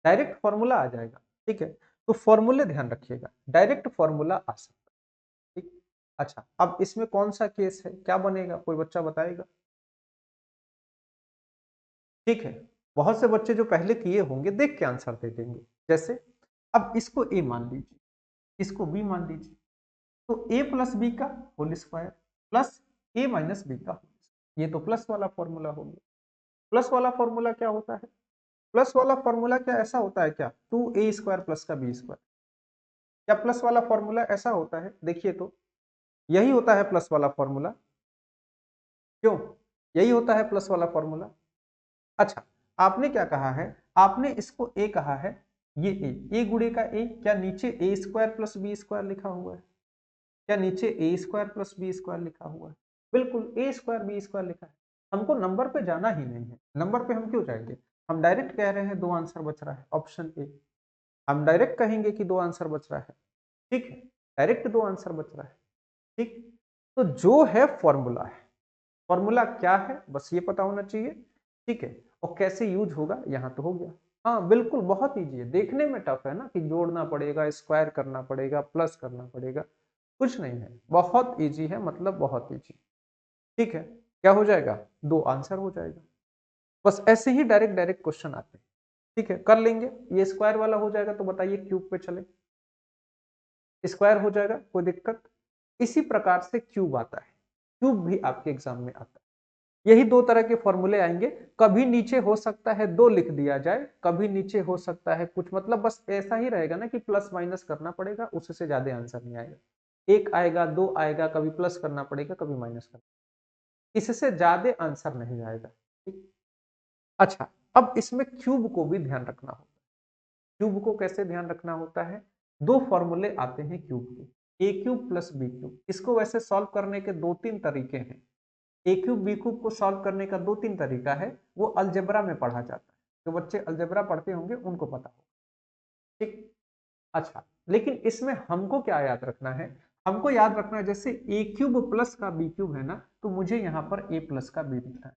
डायरेक्ट फॉर्मूला आ जाएगा। ठीक है, तो फॉर्मूले ध्यान रखिएगा, डायरेक्ट फॉर्मूला आ सकता है। ठीक, अच्छा अब इसमें कौन सा केस है, क्या बनेगा, कोई बच्चा बताएगा? ठीक है, बहुत से बच्चे जो पहले किए होंगे देख के आंसर दे देंगे। जैसे अब इसको ए मान लीजिए, इसको बी मान लीजिए, तो ए प्लस बी का होल स्क्वायर प्लस ए माइनस बी का होल स्क्वायर। ये तो प्लस वाला फॉर्मूला हो गया। प्लस वाला फॉर्मूला क्या होता है? प्लस वाला फॉर्मूला क्या ऐसा होता है क्या, 2a² प्लस का b²? क्या प्लस वाला फॉर्मूला ऐसा होता है? देखिए तो यही होता है प्लस वाला फॉर्मूला। क्यों? यही होता है प्लस वाला फॉर्मूला। अच्छा, आपने क्या कहा है, आपने इसको ए कहा है, ये ए गुणे का ए, क्या नीचे a² प्लस b² लिखा हुआ है? क्या नीचे a² प्लस b² लिखा हुआ है? बिल्कुल a² b² लिखा है। हमको नंबर पे जाना ही नहीं है, नंबर पे हम क्यों जाएंगे, हम डायरेक्ट कह रहे हैं 2 आंसर बच रहा है, ऑप्शन ए। हम डायरेक्ट कहेंगे कि 2 आंसर बच रहा है। ठीक है, डायरेक्ट 2 आंसर बच रहा है। ठीक, तो जो है फॉर्मूला है, फॉर्मूला क्या है बस ये पता होना चाहिए। ठीक है, और कैसे यूज होगा यहाँ तो हो गया। हाँ बिल्कुल, बहुत ईजी है, देखने में टफ है ना कि जोड़ना पड़ेगा, स्क्वायर करना पड़ेगा, प्लस करना पड़ेगा, कुछ नहीं है, बहुत इजी है, मतलब बहुत इजी। ठीक है, क्या हो जाएगा, 2 आंसर हो जाएगा। बस ऐसे ही डायरेक्ट डायरेक्ट क्वेश्चन आते हैं। ठीक है, कर लेंगे। ये स्क्वायर वाला हो जाएगा तो बताइए क्यूब पे चले, स्क्वायर हो जाएगा, कोई दिक्कत? इसी प्रकार से क्यूब आता है, क्यूब भी आपके एग्जाम में आता है। यही 2 तरह के फॉर्मूले आएंगे, कभी नीचे हो सकता है 2 लिख दिया जाए, कभी नीचे हो सकता है कुछ, मतलब बस ऐसा ही रहेगा ना कि प्लस माइनस करना पड़ेगा, उससे ज्यादा आंसर नहीं आएगा। 1 आएगा, 2 आएगा, कभी प्लस करना पड़ेगा, कभी माइनस करना, इससे ज्यादा आंसर नहीं आएगा। ठीक, अच्छा अब इसमें क्यूब को भी ध्यान रखना होगा। क्यूब को कैसे ध्यान रखना होता है, 2 फॉर्मूले आते हैं क्यूब के, ए क्यूब प्लस बी क्यूब। इसको वैसे सॉल्व करने के 2-3 तरीके हैं। ए क्यूब बी क्यूब को सॉल्व करने का 2-3 तरीका है, वो अलजेब्रा में पढ़ा जाता है, जो बच्चे अलजेब्रा पढ़ते होंगे उनको पता होगा। ठीक, अच्छा लेकिन इसमें हमको क्या याद रखना है, हमको याद रखना है जैसे ए क्यूब प्लस का बी क्यूब है ना, तो मुझे यहाँ पर ए प्लस का बी लिखना है।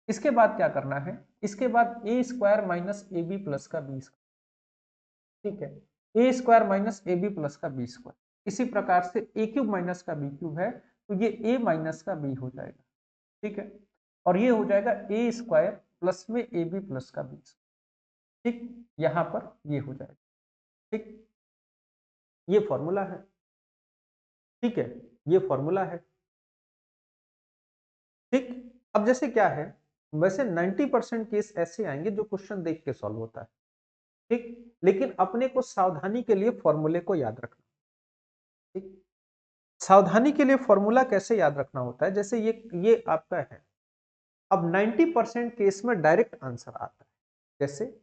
इसके बाद क्या करना है, इसके बाद A square minus A B plus का बी स्क्वायर। ठीक है, A square minus A B plus का बी स्क्वायर। इसी प्रकार से ए क्यूब माइनस का बी क्यूब है, तो ये ए माइनस का बी हो जाएगा। ठीक है, और ये हो जाएगा ए स्क्वायर प्लस में ए बी प्लस का बी। ठीक, यहां पर ये हो जाएगा। ठीक, ये फॉर्मूला है। ठीक है, ये फॉर्मूला है। ठीक, अब जैसे क्या है, वैसे 90% केस ऐसे आएंगे जो क्वेश्चन देख के सॉल्व होता है। ठीक, लेकिन अपने को सावधानी के लिए फॉर्मूले को याद रखना। ठीक, सावधानी के लिए फॉर्मूला कैसे याद रखना होता है, जैसे ये आपका है, अब 90% केस में डायरेक्ट आंसर आता है। जैसे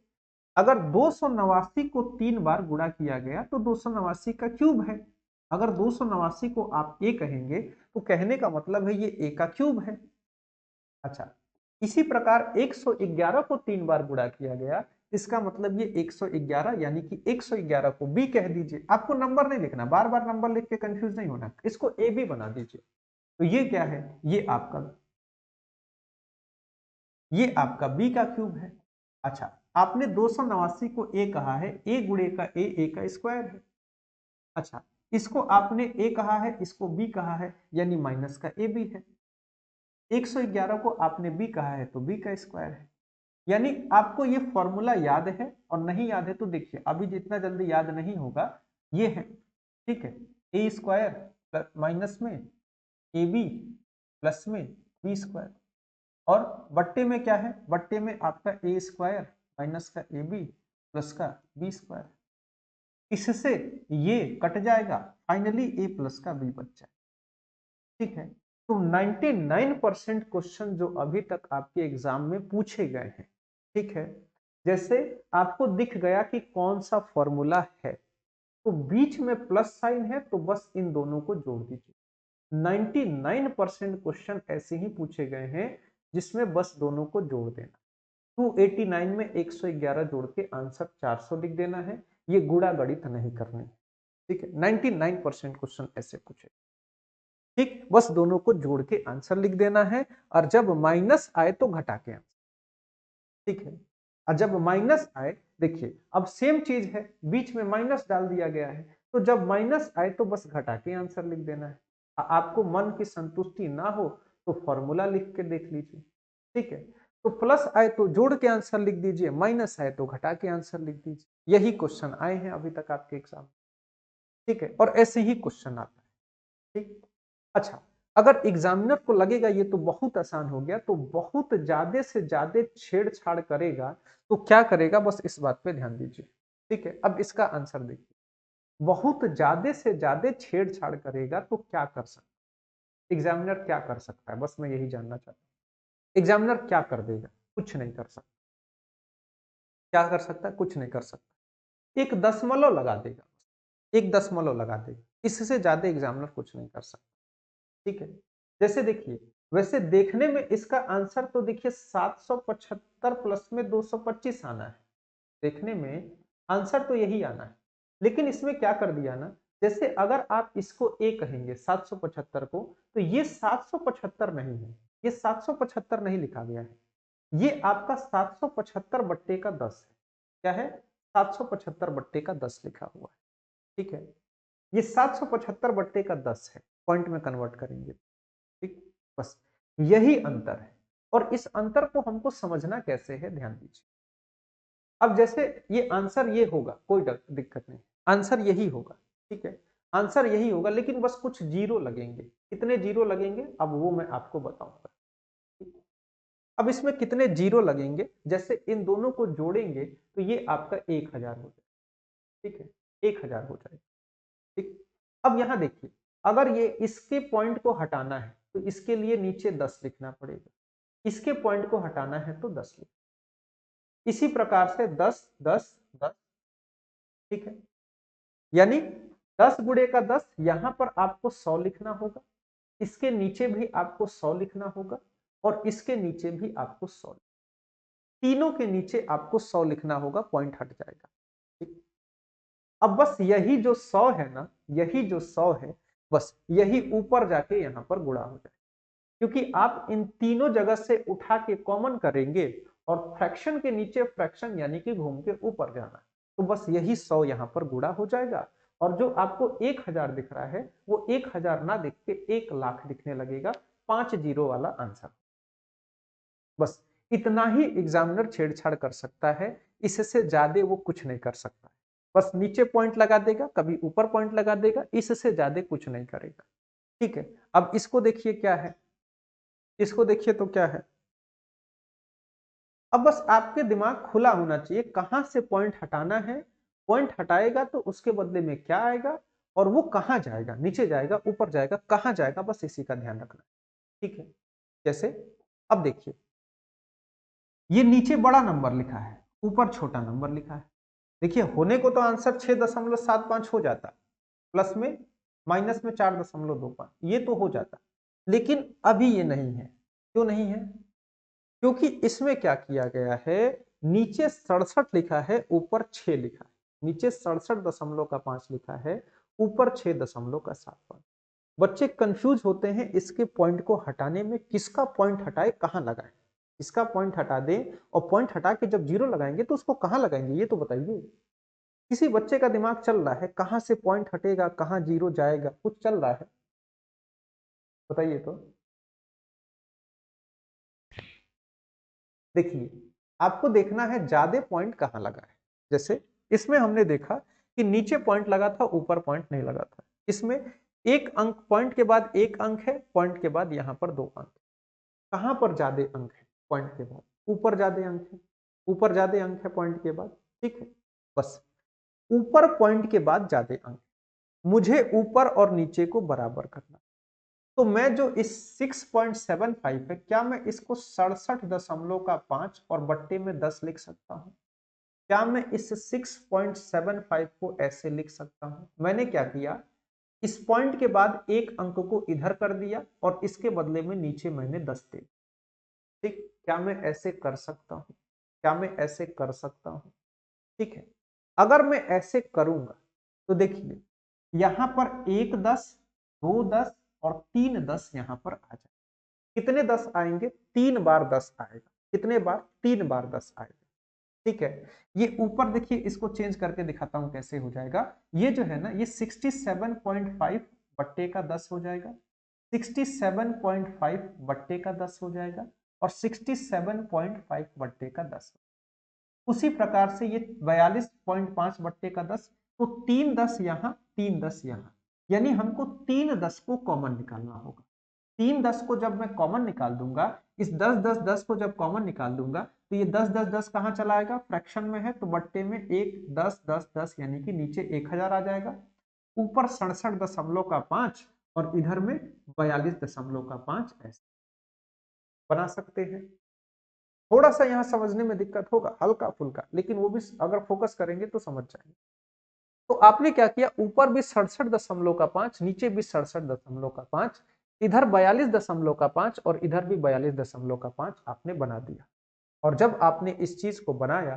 अगर 289 को 3 बार गुणा किया गया तो 289 का क्यूब है। अगर 289 को आप ए कहेंगे तो कहने का मतलब है ये ए का क्यूब है। अच्छा, इसी प्रकार 111 को 3 बार गुणा किया गया, इसका मतलब ये 111 यानी कि 111 को बी कह दीजिए। आपको नंबर नहीं लिखना, बार बार नंबर लिख के कंफ्यूज नहीं होना, इसको ए बी बना दीजिए। तो ये क्या है, ये आपका बी का क्यूब है। अच्छा, आपने 289 को ए कहा है, ए गुणे का ए का स्क्वायर है। अच्छा, इसको आपने ए कहा है, इसको बी कहा है, यानी माइनस का ए बी है। 111 को आपने बी कहा है तो बी का स्क्वायर है। यानी आपको ये फॉर्मूला याद है, और नहीं याद है तो देखिए अभी जितना जल्दी याद नहीं होगा, ये है। ठीक है, ए स्क्वायर माइनस में ए बी प्लस में बी स्क्वायर, और बट्टे में क्या है, बट्टे में आपका ए स्क्वायर माइनस का ए बी प्लस का बी स्क्वायर। इससे ये कट जाएगा, फाइनली ए प्लस का बी बच जाए। ठीक है, तो 99% क्वेश्चन जो अभी तक आपके एग्जाम में पूछे गए हैं, ठीक है, जैसे आपको दिख गया कि कौन सा फॉर्मूला है, तो बीच में प्लस साइन है तो बस इन दोनों को जोड़ दीजिए। 99% क्वेश्चन ऐसे ही पूछे गए हैं जिसमें बस दोनों को जोड़ देना। 289 में 111 जोड़ के आंसर 400 लिख देना है, ये गुणा गणित नहीं करनी है। ठीक है, 99% क्वेश्चन ऐसे पूछे। ठीक, बस दोनों को जोड़ के आंसर लिख देना है, और जब माइनस आए तो घटा के आंसर। ठीक है, और जब माइनस आए, देखिए अब सेम चीज है, बीच में माइनस डाल दिया गया है, तो जब माइनस आए तो बस घटा के आंसर लिख देना है। आपको मन की संतुष्टि ना हो तो फॉर्मूला लिख के देख लीजिए। ठीक है, तो प्लस आए तो जोड़ के आंसर लिख दीजिए, माइनस आए तो घटा के आंसर लिख दीजिए। यही क्वेश्चन आए हैं अभी तक आपके एग्जाम में। ठीक है, और ऐसे ही क्वेश्चन आता है। ठीक, अच्छा, अगर एग्जामिनर को लगेगा ये तो बहुत आसान हो गया, तो बहुत ज्यादा से ज्यादा छेड़छाड़ करेगा, तो क्या करेगा, बस इस बात पे ध्यान दीजिए। ठीक है, अब इसका आंसर देखिए, बहुत ज्यादा से ज्यादा छेड़छाड़ करेगा तो क्या कर सकता है एग्जामिनर, क्या कर सकता है, बस मैं यही जानना चाहता हूँ। एग्जामिनर क्या कर देगा, कुछ नहीं कर सकता। क्या कर सकता है, कुछ नहीं कर सकता। एक दशमलव लगा देगा, एक दशमलव लगा देगा, इससे ज्यादा एग्जामिनर कुछ नहीं कर सकता। ठीक है, जैसे देखिए, वैसे देखने में इसका आंसर तो देखिए 775 प्लस में 225 आना है, देखने में आंसर तो यही आना है, लेकिन इसमें क्या कर दिया ना, जैसे अगर आप इसको ए कहेंगे 775 को, तो ये 775 नहीं है, ये 775 नहीं लिखा गया है, ये आपका 775 बट्टे का 10 है। क्या है, 775 बट्टे का 10 लिखा हुआ है। ठीक है, ये 775 बट्टे का 10 है, पॉइंट में कन्वर्ट करेंगे। ठीक, बस यही अंतर है, और इस अंतर को हमको समझना कैसे है, ध्यान दीजिए। अब जैसे ये आंसर ये होगा, कोई दिक्कत नहीं, आंसर यही होगा। ठीक है, आंसर यही होगा, लेकिन बस कुछ जीरो लगेंगे। कितने जीरो लगेंगे, अब वो मैं आपको बताऊंगा। अब इसमें कितने जीरो लगेंगे, जैसे इन दोनों को जोड़ेंगे तो ये आपका 1000 हो जाएगा। ठीक है, 1000 हो जाएगा। ठीक, अब यहां देखिए, अगर ये इसके पॉइंट को हटाना है तो इसके लिए नीचे 10 लिखना पड़ेगा, इसके पॉइंट को हटाना है तो 10 लिखना। इसी प्रकार से 10 10 10। ठीक है, यानी 10 गुणे का 10, यहां पर आपको 100 लिखना होगा, इसके नीचे भी आपको 100 लिखना होगा, और इसके नीचे भी आपको 100, तीनों के नीचे आपको 100 लिखना होगा, पॉइंट हट जाएगा। ठीक, अब बस यही जो 100 है ना, यही जो 100 है, बस यही ऊपर जाके यहां पर गुणा हो जाए, क्योंकि आप इन तीनों जगह से उठा के कॉमन करेंगे, और फ्रैक्शन के नीचे फ्रैक्शन यानी कि घूम के ऊपर जाना, तो बस यही 100 यहां पर गुणा हो जाएगा, और जो आपको 1000 दिख रहा है वो 1000 ना दिख के 1,00,000 दिखने लगेगा, 5 जीरो वाला आंसर। बस इतना ही एग्जामिनर छेड़छाड़ कर सकता है, इससे ज्यादा वो कुछ नहीं कर सकता। बस नीचे पॉइंट लगा देगा, कभी ऊपर पॉइंट लगा देगा, इससे ज्यादा कुछ नहीं करेगा। ठीक है, अब इसको देखिए क्या है, इसको देखिए तो क्या है, अब बस आपके दिमाग खुला होना चाहिए, कहां से पॉइंट हटाना है, पॉइंट हटाएगा तो उसके बदले में क्या आएगा, और वो कहां जाएगा, नीचे जाएगा ऊपर जाएगा, कहां जाएगा, बस इसी का ध्यान रखना। ठीक है, जैसे अब देखिए, ये नीचे बड़ा नंबर लिखा है, ऊपर छोटा नंबर लिखा है। देखिए, होने को तो आंसर 6.75 हो जाता, प्लस में माइनस में 4.25 ये तो हो जाता, लेकिन अभी ये नहीं है। क्यों नहीं है, क्योंकि इसमें क्या किया गया है, नीचे 67 लिखा है, ऊपर 6 लिखा है, नीचे 67.5 लिखा है, ऊपर 6.75। बच्चे कंफ्यूज होते हैं इसके पॉइंट को हटाने में, किसका पॉइंट हटाए कहां लगाए, इसका पॉइंट हटा दें, और पॉइंट हटा के जब जीरो लगाएंगे तो उसको कहां लगाएंगे, ये तो बताइए। किसी बच्चे का दिमाग चल रहा है, कहां से पॉइंट हटेगा, कहां जीरो जाएगा, कुछ चल रहा है, बताइए तो। देखिए, आपको देखना है ज्यादा पॉइंट कहां लगा है, जैसे इसमें हमने देखा कि नीचे पॉइंट लगा था, ऊपर पॉइंट नहीं लगा था, इसमें एक अंक, पॉइंट के बाद एक अंक है, पॉइंट के बाद यहाँ पर 2 अंक। कहां पर ज्यादा अंक है? पॉइंट के बाद ऊपर ज्यादा अंक है, ऊपर ज्यादा अंक है पॉइंट के बाद। ठीक है, बस ऊपर पॉइंट के बाद ज्यादा अंक, मुझे ऊपर और नीचे को बराबर करना। तो मैं जो इस 6.75 है, क्या मैं इसको 67.5 और बट्टे में 10 लिख सकता हूं? क्या मैं इस 6.75 को ऐसे लिख सकता हूं? मैंने क्या किया, इस पॉइंट के बाद एक अंक को इधर कर दिया और इसके बदले में नीचे मैंने 10 दे। ठीक, क्या मैं ऐसे कर सकता हूं? क्या मैं ऐसे कर सकता हूं? ठीक है, अगर मैं ऐसे करूंगा तो देखिए यहां पर एक 10, 2 10 और 3 10 यहां पर आ जाए। कितने 10 आएंगे? 3 बार 10 आएगा। कितने बार? 3 बार 10 आएगा। ठीक है, ये ऊपर देखिए, इसको चेंज करके दिखाता हूं कैसे हो जाएगा। ये जो है ना, ये 67.5 बट्टे का 10 हो जाएगा, 67.5 बट्टे का 10 हो जाएगा और 67.5 बट्टे का 10। उसी प्रकार से ये 42.5 बट्टे का 10, तो 3 10 यहाँ, 3 10 यहाँ, यानी हमको 3 10 को कॉमन निकालना होगा। 3 10 को जब मैं कॉमन निकाल दूंगा, इस 10 10 10 को जब कॉमन निकाल दूंगा, तो ये 10 10 10 कहाँ चला आएगा? फ्रैक्शन में है, तो बट्टे में 1 10 10 10, यानी कि नीचे 1000 आ जाएगा, ऊपर 67.5 और इधर में 42.5 ऐसे बना सकते हैं। थोड़ा सा यहाँ समझने में दिक्कत होगा, हल्का फुल्का, लेकिन वो भी अगर फोकस करेंगे तो समझ जाएंगे। तो आपने क्या किया, ऊपर भी 67.5, नीचे भी 67.5, इधर 42.5 और इधर भी 42.5 आपने बना दिया। और जब आपने इस चीज को बनाया,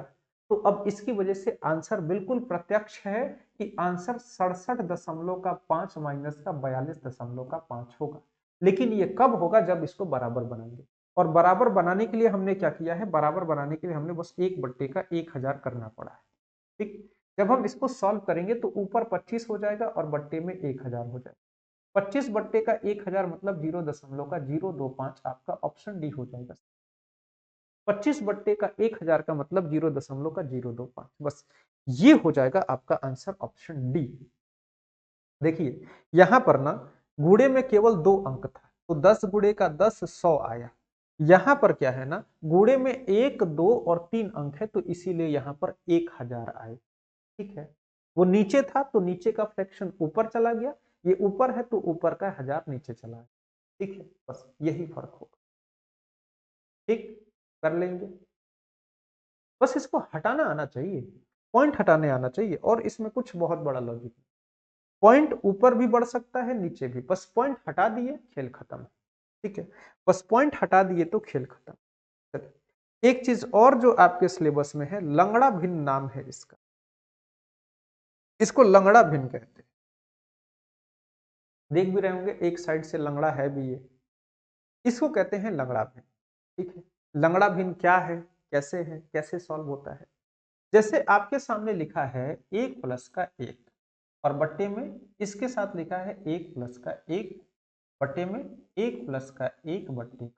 तो अब इसकी वजह से आंसर बिल्कुल प्रत्यक्ष है कि आंसर 67.5 माइनस का 42.5 होगा। लेकिन ये कब होगा? जब इसको बराबर बनाएंगे। और बराबर बनाने के लिए हमने क्या किया है? बराबर बनाने के लिए हमने बस 1 बट्टे का 1000 करना पड़ा है। ठीक, जब हम इसको सॉल्व करेंगे तो ऊपर 25 हो जाएगा और बट्टे में 1000 हो जाएगा। 25 बट्टे का 1000 मतलब 0.025 आपका ऑप्शन डी हो जाएगा। 25 बट्टे का 1000 का मतलब 0.025, बस ये हो जाएगा आपका आंसर, ऑप्शन डी। देखिए यहां पर ना गुणे में केवल 2 अंक था, तो 10 गुणे का 10 100 आया। यहां पर क्या है ना, गुणे में 1 2 और 3 अंक है, तो इसीलिए यहां पर 1000 आए। ठीक है, वो नीचे था तो नीचे का फ्रैक्शन ऊपर चला गया, ये ऊपर है तो ऊपर का 1000 नीचे चला गया। ठीक है, बस यही फर्क होगा। ठीक, कर लेंगे। बस इसको हटाना आना चाहिए, पॉइंट हटाने आना चाहिए, और इसमें कुछ बहुत बड़ा लॉजिक नहीं। पॉइंट ऊपर भी बढ़ सकता है, नीचे भी, बस पॉइंट हटा दिए, खेल खत्म। ठीक है, बस पॉइंट हटा दिए तो खेल खत्म। चलिए, एक चीज और जो आपके सिलेबस में है, लंगड़ा भिन्न नाम है इसका, इसको लंगड़ा भिन्न कहते हैं। देख भी रहे होंगे एक साइड से लंगड़ा है भी ये, इसको कहते हैं लंगड़ा भिन्न। ठीक है, लंगड़ा भिन्न क्या है, कैसे सॉल्व होता है? जैसे आपके सामने लिखा है 1 प्लस का 1 और बट्टे में इसके साथ लिखा है 1 प्लस का 1 बट्टे में 1 प्लस का 1 बट्टे।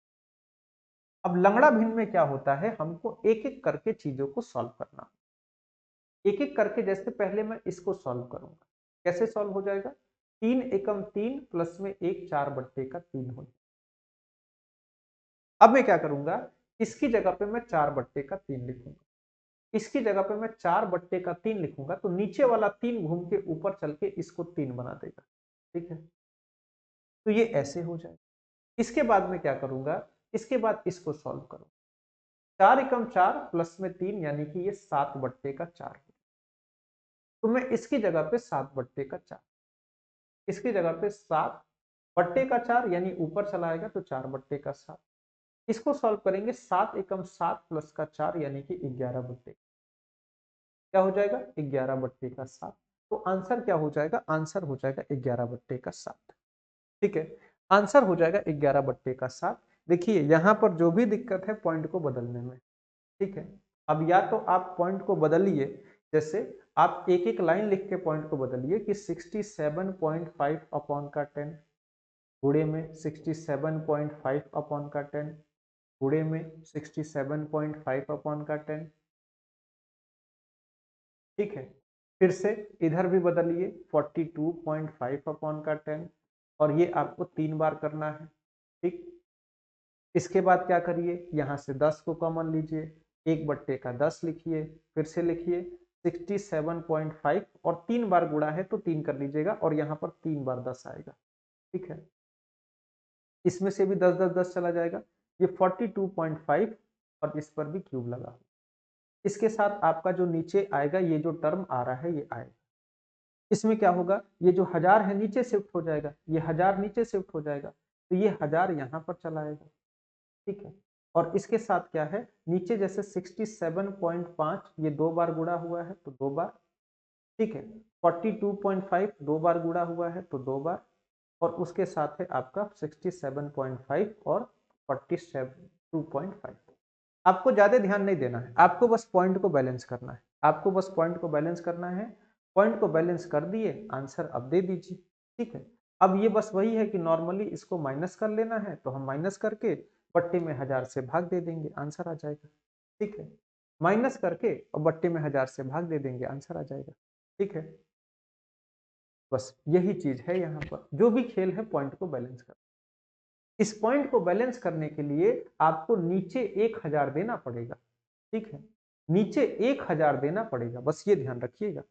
अब लंगड़ा भिन्न में क्या होता है, हमको एक एक करके चीजों को सॉल्व करना, एक एक करके। जैसे पहले मैं इसको सॉल्व करूंगा, कैसे सॉल्व हो जाएगा? 3 एकम 3 प्लस में 1 4 बट्टे का 3 हो जाएगा। अब मैं क्या करूंगा, इसकी जगह पे मैं 4 बट्टे का 3 लिखूंगा, इसकी जगह पे मैं 4 बट्टे का 3 लिखूंगा, तो नीचे वाला 3 घूम के ऊपर चल के इसको 3 बना देगा। ठीक है, तो ये ऐसे हो जाए। इसके बाद में क्या करूंगा, इसके बाद इसको सॉल्व करो, 4 एकम 4 प्लस में 3 यानी कि ये 7 बट्टे का 4, तो मैं इसकी जगह पे 7 बट्टे का 4, इसकी जगह पे 7 बट्टे का 4 यानी ऊपर चला आएगा तो 4 बट्टे का 7। इसको सॉल्व करेंगे, 7 एकम 7 प्लस का 4 यानी कि 11 बट्टे, क्या हो जाएगा? 11 बट्टे का 7। तो आंसर क्या हो जाएगा? आंसर हो जाएगा 11 बट्टे का 7। ठीक है, आंसर हो जाएगा 11 बट्टे का 7। देखिए यहाँ पर जो भी दिक्कत है पॉइंट को बदलने में। ठीक है, अब या तो आप पॉइंट को बदलिए, जैसे आप एक एक लाइन लिख के पॉइंट को बदलिए कि 67.5 अपॉन का 10 गुणे में 67.5 अपॉन का 10 गुणे में 67.5 अपॉन का 10। ठीक है, फिर से इधर भी बदलिए 42.5 अपॉन का 10 और ये आपको 3 बार करना है। ठीक, इसके बाद क्या करिए, यहाँ से 10 को कॉमन लीजिए, 1/10 लिखिए, फिर से लिखिए 67.5 और 3 बार गुणा है तो 3 कर लीजिएगा और यहाँ पर 3 बार 10 आएगा। ठीक है, इसमें से भी 10 10 10 चला जाएगा, ये 42.5 और इस पर भी क्यूब लगा। इसके साथ आपका जो नीचे आएगा, ये जो टर्म आ रहा है ये आएगा। इसमें क्या होगा, ये जो 1000 है नीचे शिफ्ट हो जाएगा, ये 1000 नीचे शिफ्ट हो जाएगा, तो ये 1000 यहाँ पर चला आएगा। ठीक है, और इसके साथ क्या है, नीचे जैसे 67.5 ये 2 बार गुणा हुआ है तो 2 बार। ठीक है, 42.5 2 बार गुणा हुआ है तो 2 बार, और उसके साथ है आपका 67.5 और 42.5। आपको ज्यादा ध्यान नहीं देना है, आपको बस पॉइंट को बैलेंस करना है, आपको बस पॉइंट को बैलेंस करना है। पॉइंट को बैलेंस कर दिए, आंसर अब दे दीजिए। ठीक है, अब ये बस वही है कि नॉर्मली इसको माइनस कर लेना है, तो हम माइनस करके बट्टे में 1000 से भाग दे देंगे, आंसर आ जाएगा। ठीक है, माइनस करके और बट्टे में 1000 से भाग दे देंगे, आंसर आ जाएगा। ठीक है, बस यही चीज है, यहाँ पर जो भी खेल है पॉइंट को बैलेंस कर। इस पॉइंट को बैलेंस करने के लिए आपको नीचे 1000 देना पड़ेगा। ठीक है, नीचे 1000 देना पड़ेगा, बस ये ध्यान रखिएगा।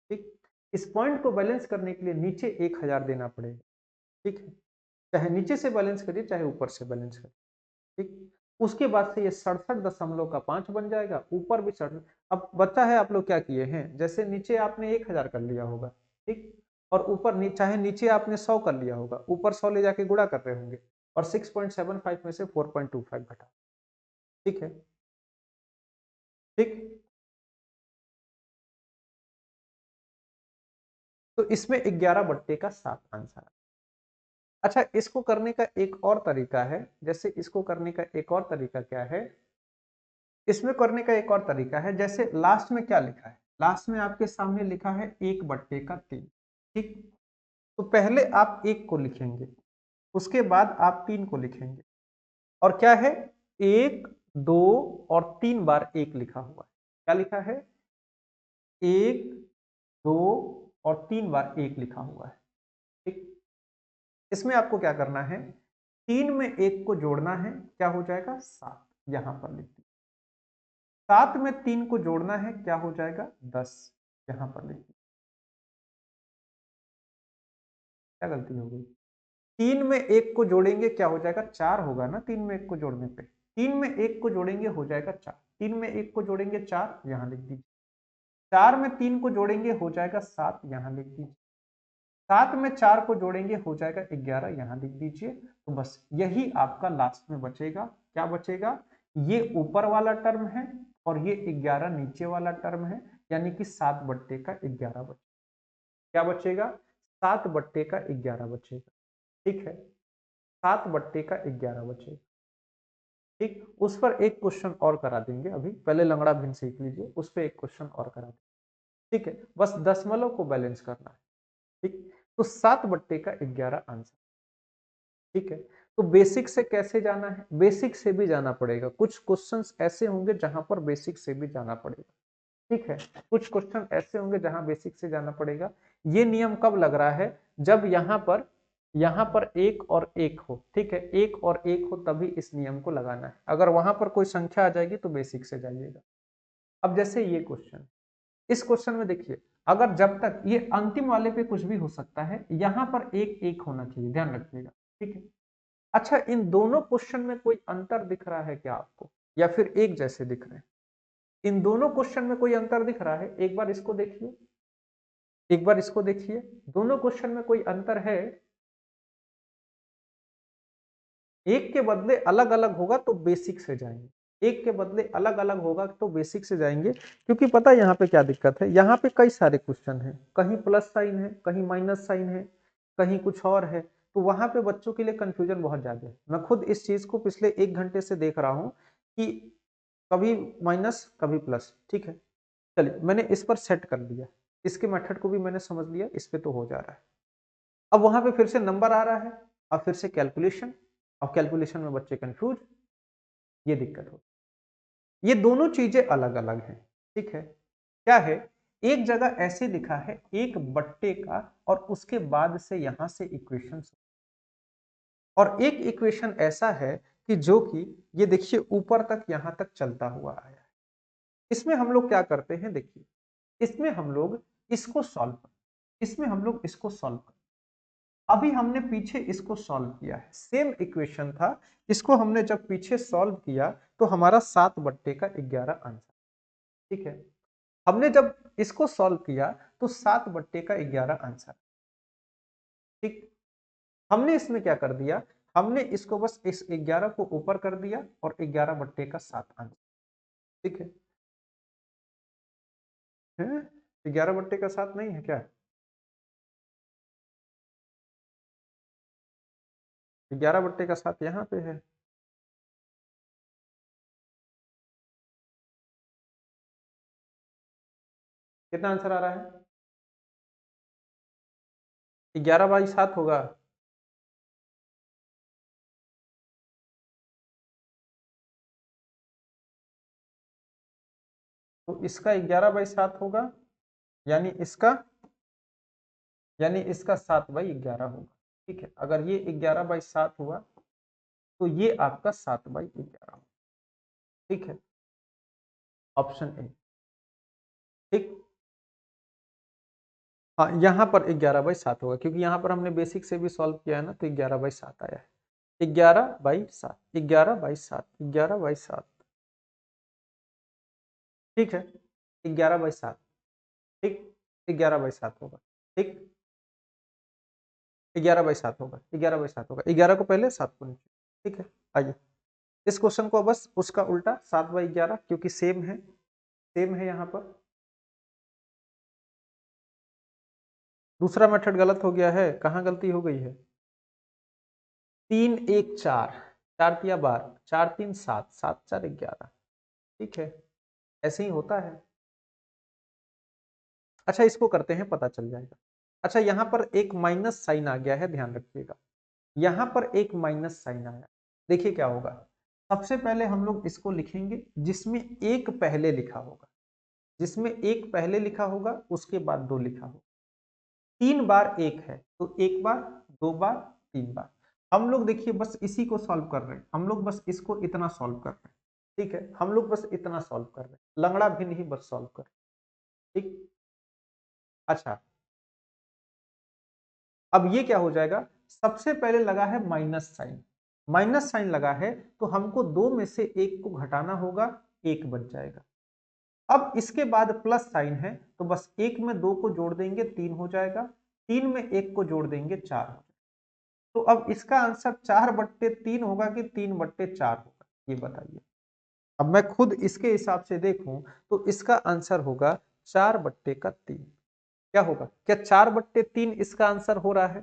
ठीक, इस पॉइंट को बैलेंस करने के लिए नीचे 1000 देना पड़ेगा। ठीक है, चाहे नीचे से बैलेंस करिए चाहे ऊपर से बैलेंस करिए। ठीक, उसके बाद से ये 67.5 बन जाएगा, ऊपर भी 67। अब बच्चा है, आप लोग क्या किए हैं, जैसे नीचे आपने 1000 कर लिया होगा, ठीक, और ऊपर चाहे नीचे आपने 100 कर लिया होगा, ऊपर 100 ले जाके गुणा कर रहे होंगे और 6.75 में से 4.25 घटा। ठीक है, ठीक, तो इसमें 11/7 आंसर है। अच्छा, इसको करने का एक और तरीका है, जैसे इसको करने का एक और तरीका क्या है, इसमें करने का एक और तरीका है, जैसे लास्ट में क्या लिखा है, लास्ट में आपके सामने लिखा है 1/3। ठीक, तो पहले आप 1 को लिखेंगे, उसके बाद आप 3 को लिखेंगे, और क्या है, 1 2 और 3 बार 1 लिखा हुआ है। क्या लिखा है, 1 2 और 3 बार 1 लिखा हुआ है। ठीक, इसमें आपको क्या करना है, 3 में 1 को जोड़ना है, क्या हो जाएगा 7, यहां पर लिख दीजिए। 7 में 3 को जोड़ना है, क्या हो जाएगा 10, यहां पर लिख दीजिए। क्या गलती हो गई, 3 में 1 को जोड़ेंगे क्या हो जाएगा 4 होगा ना, 3 में 1 को जोड़ने पे, 3 में 1 को जोड़ेंगे हो जाएगा 4, 3 में 1 को जोड़ेंगे 4, यहां लिख दीजिए। 4 में 3 को जोड़ेंगे हो जाएगा 7, यहां लिख दीजिए। 7 में 4 को जोड़ेंगे हो जाएगा 11, यहां लिख दीजिए। तो बस यही आपका लास्ट में बचेगा, क्या बचेगा, ये ऊपर वाला टर्म है और ये 11 नीचे वाला टर्म है, यानी कि 7/11 बचेगा। क्या बचेगा, 7/11 बचेगा। ठीक है, 7/11 बचेगा। ठीक, उस पर एक क्वेश्चन और करा देंगे, अभी पहले लंगड़ा भिन्न सीख लीजिए, उस पर एक क्वेश्चन और करा देंगे। ठीक है, बस दशमलव को बैलेंस करना है। ठीक, तो 7/11 आंसर। ठीक है, तो बेसिक से कैसे जाना है, बेसिक से भी जाना पड़ेगा, कुछ क्वेश्चंस ऐसे होंगे जहां पर बेसिक से भी जाना पड़ेगा। ठीक है, कुछ क्वेश्चन ऐसे होंगे जहां बेसिक से जाना पड़ेगा। ये नियम कब लग रहा है, जब यहाँ पर 1 और 1 हो। ठीक है, 1 और 1 हो तभी इस नियम को लगाना है, अगर वहां पर कोई संख्या आ जाएगी तो बेसिक से जाइएगा। अब जैसे ये क्वेश्चन, इस क्वेश्चन में देखिए, अगर जब तक ये अंतिम वाले पे कुछ भी हो सकता है, यहां पर 1 1 होना चाहिए, ध्यान रखिएगा। ठीक है, अच्छा, इन दोनों क्वेश्चन में कोई अंतर दिख रहा है क्या आपको, या फिर एक जैसे दिख रहे हैं, इन दोनों क्वेश्चन में कोई अंतर दिख रहा है, एक बार इसको देखिए, एक बार इसको देखिए, दोनों क्वेश्चन में कोई अंतर है, एक के बदले अलग अलग होगा तो बेसिक से जाएंगे, एक के बदले अलग अलग होगा तो बेसिक से जाएंगे, क्योंकि पता है यहाँ पे क्या दिक्कत है, यहाँ पे कई सारे क्वेश्चन हैं, कहीं प्लस साइन है, कहीं माइनस साइन है, कहीं कुछ और है, तो वहां पे बच्चों के लिए कंफ्यूजन बहुत ज्यादा है। मैं खुद इस चीज को पिछले 1 घंटे से देख रहा हूँ कि कभी माइनस कभी प्लस। ठीक है, चलिए मैंने इस पर सेट कर दिया, इसके मेथड को भी मैंने समझ लिया, इस पे तो हो जा रहा है। अब वहां पे फिर से नंबर आ रहा है, अब फिर से कैलकुलेशन, और कैलकुलेशन में बच्चे कंफ्यूज, ये दिक्कत हो, ये दोनों चीजें अलग अलग हैं। ठीक है, क्या है, एक जगह ऐसे लिखा है 1 का और उसके बाद से यहां से इक्वेशन, और एक इक्वेशन ऐसा है कि जो कि ये देखिए ऊपर तक यहां तक चलता हुआ आया है। इसमें हम लोग क्या करते हैं, देखिए इसमें हम लोग इसको सॉल्व कर इसमें हम लोग इसको सॉल्व कर अभी हमने पीछे इसको सॉल्व किया है, सेम इक्वेशन था। इसको हमने जब पीछे सॉल्व किया तो हमारा 7/11 आंसर, ठीक है। हमने जब इसको सॉल्व किया तो 7/11 आंसर, ठीक। हमने इसमें क्या कर दिया, हमने इसको बस इस 11 को ऊपर कर दिया और 11/7 आंसर, ठीक है। 11/7 नहीं है क्या? 11/7 यहाँ पे है। कितना आंसर आ रहा है? 11/7 होगा। तो इसका 11/7 होगा, यानी इसका 7/11 होगा, ठीक है। अगर ये 11/7 हुआ तो ये आपका 7/11 होगा, ठीक है। ऑप्शन ए, ठीक। हाँ, यहाँ पर 11/7 होगा क्योंकि यहाँ पर हमने बेसिक से भी सॉल्व किया है ना, तो 11/7 आया है। 11/7, 11/7, 11/7, ठीक है। 11/7, ठीक। 11/7 होगा, ठीक। 11/7 होगा, 11/7 होगा। 11 को पहले, 7 को नीचे, ठीक है। आइए इस क्वेश्चन को बस उसका उल्टा 7/11, क्योंकि सेम है यहाँ पर। दूसरा मेथड गलत हो गया है, कहाँ गलती हो गई है? 3 1 4, 4 तिया 12, 4 3 7, 7 4 11, ठीक है। ऐसे ही होता है। अच्छा, इसको करते हैं, पता चल जाएगा। अच्छा, यहाँ पर एक माइनस साइन आ गया है, ध्यान रखिएगा। यहाँ पर एक माइनस साइन आया, देखिए क्या होगा। सबसे पहले हम लोग इसको लिखेंगे जिसमें एक पहले लिखा होगा, जिसमें एक पहले लिखा होगा उसके बाद 2 लिखा होगा। 3 बार 1 है तो 1 बार, 2 बार, 3 बार। हम लोग देखिए बस इसी को सॉल्व कर रहे हैं, हम लोग बस इसको इतना सॉल्व कर रहे हैं, ठीक है। हम लोग बस इतना सॉल्व कर रहे हैं, लंगड़ा भी नहीं, बस सॉल्व कर रहे हैं, ठीक। अच्छा, अब ये क्या हो जाएगा, सबसे पहले लगा है माइनस साइन, माइनस साइन लगा है तो हमको 2 में से 1 को घटाना होगा, 1 बच जाएगा। अब इसके बाद प्लस साइन है तो बस 1 में 2 को जोड़ देंगे, 3 हो जाएगा। 3 में 1 को जोड़ देंगे, 4 हो जाएगा। तो अब इसका आंसर 4/3 होगा कि 3/4 होगा, ये बताइए। अब मैं खुद इसके हिसाब से देखूं तो इसका आंसर होगा 4/3। क्या होगा, क्या 4/3 इसका आंसर हो रहा है?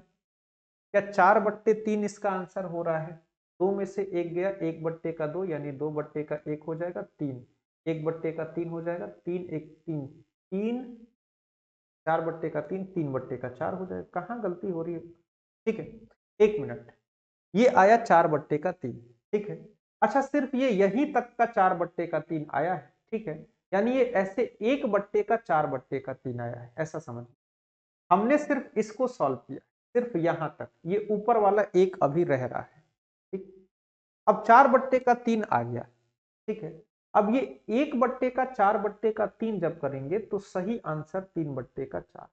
क्या 4/3 इसका आंसर हो रहा है? 2 में से 1 गया, 1/2 यानी 2/1 हो जाएगा, 3। 1/3 हो जाएगा, 3 1 3, 3, 4/3, 3/4 हो जाएगा। कहाँ गलती हो रही है? ठीक है, 1 मिनट। ये आया 4/3, ठीक है। अच्छा, सिर्फ ये यहीं तक का 4/3 आया है, ठीक है। यानी ये ऐसे 1/4/3 आया है, ऐसा समझ। हमने सिर्फ इसको सॉल्व किया, सिर्फ यहां तक, ये ऊपर वाला एक अभी रह रहा है, ठीक। अब 4/3 आ गया, ठीक है। अब ये 1/4/3 जब करेंगे तो सही आंसर 3/4,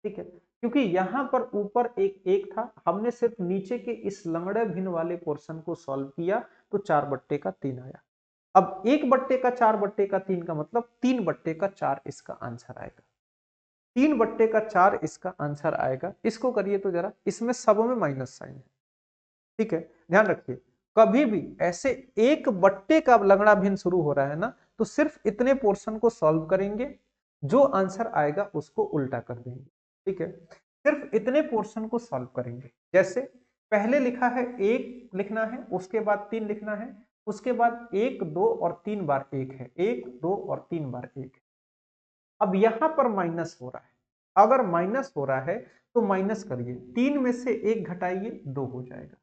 ठीक है। क्योंकि यहां पर ऊपर एक एक था, हमने सिर्फ नीचे के इस लंगड़े भिन्न वाले पोर्शन को सॉल्व किया तो 4/3 आया। अब 1/4/3 का मतलब 3/4 इसका आंसर आएगा, 3/4 इसका आंसर आएगा। इसको करिए तो जरा, इसमें सब में माइनस साइन है, ठीक है। ध्यान रखिए, कभी भी ऐसे 1/, का लंगड़ा भिन्न शुरू हो रहा है ना, तो सिर्फ इतने पोर्शन को सॉल्व करेंगे, जो आंसर आएगा उसको उल्टा कर देंगे, ठीक है। सिर्फ इतने पोर्शन को सॉल्व करेंगे। जैसे पहले लिखा है 1 लिखना है, उसके बाद 3 लिखना है, उसके बाद 1 2 और 3 बार 1 है, 1 2 और 3 बार 1 है। अब यहां पर माइनस हो रहा है, अगर माइनस हो रहा है तो माइनस करिए, 3 में से 1 घटाइए, 2 हो जाएगा।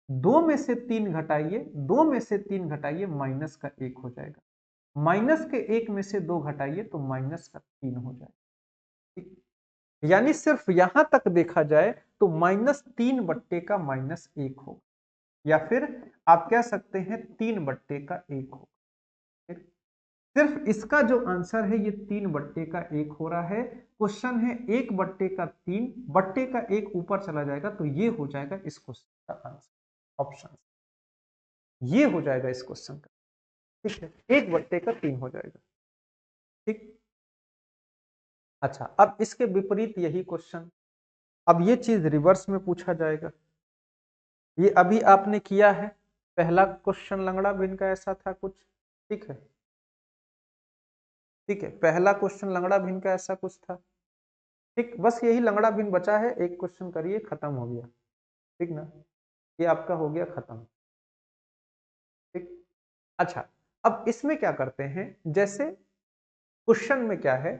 2 में से 3 घटाइए, 2 में से 3 घटाइए, -1 हो जाएगा। माइनस के 1 में से 2 घटाइए तो माइनस का 3 हो जाएगा, ठीक। यानी सिर्फ यहां तक देखा जाए तो -3 बट्टे का -1 होगा, या फिर आप कह सकते हैं 3 बट्टे का 1 होगा। सिर्फ इसका जो आंसर है ये 3 बट्टे का 1 हो रहा है। क्वेश्चन है 1 बट्टे का 3 बट्टे का 1 ऊपर चला जाएगा तो ये हो जाएगा इस क्वेश्चन का आंसर, ऑप्शन ये हो जाएगा इस क्वेश्चन का, ठीक है। 1 बट्टे का 3 हो जाएगा, ठीक। अच्छा, अब इसके विपरीत यही क्वेश्चन, अब ये चीज रिवर्स में पूछा जाएगा। ये अभी आपने किया है, पहला क्वेश्चन लंगड़ा भिन्न का ऐसा था कुछ, ठीक है, ठीक है। पहला क्वेश्चन लंगड़ा भिन्न का ऐसा कुछ था, ठीक। बस यही लंगड़ा भिन्न बचा है, एक क्वेश्चन करिए, खत्म हो गया, ठीक ना, ये आपका हो गया खत्म, ठीक। अच्छा, अब इसमें क्या करते हैं, जैसे क्वेश्चन में क्या है,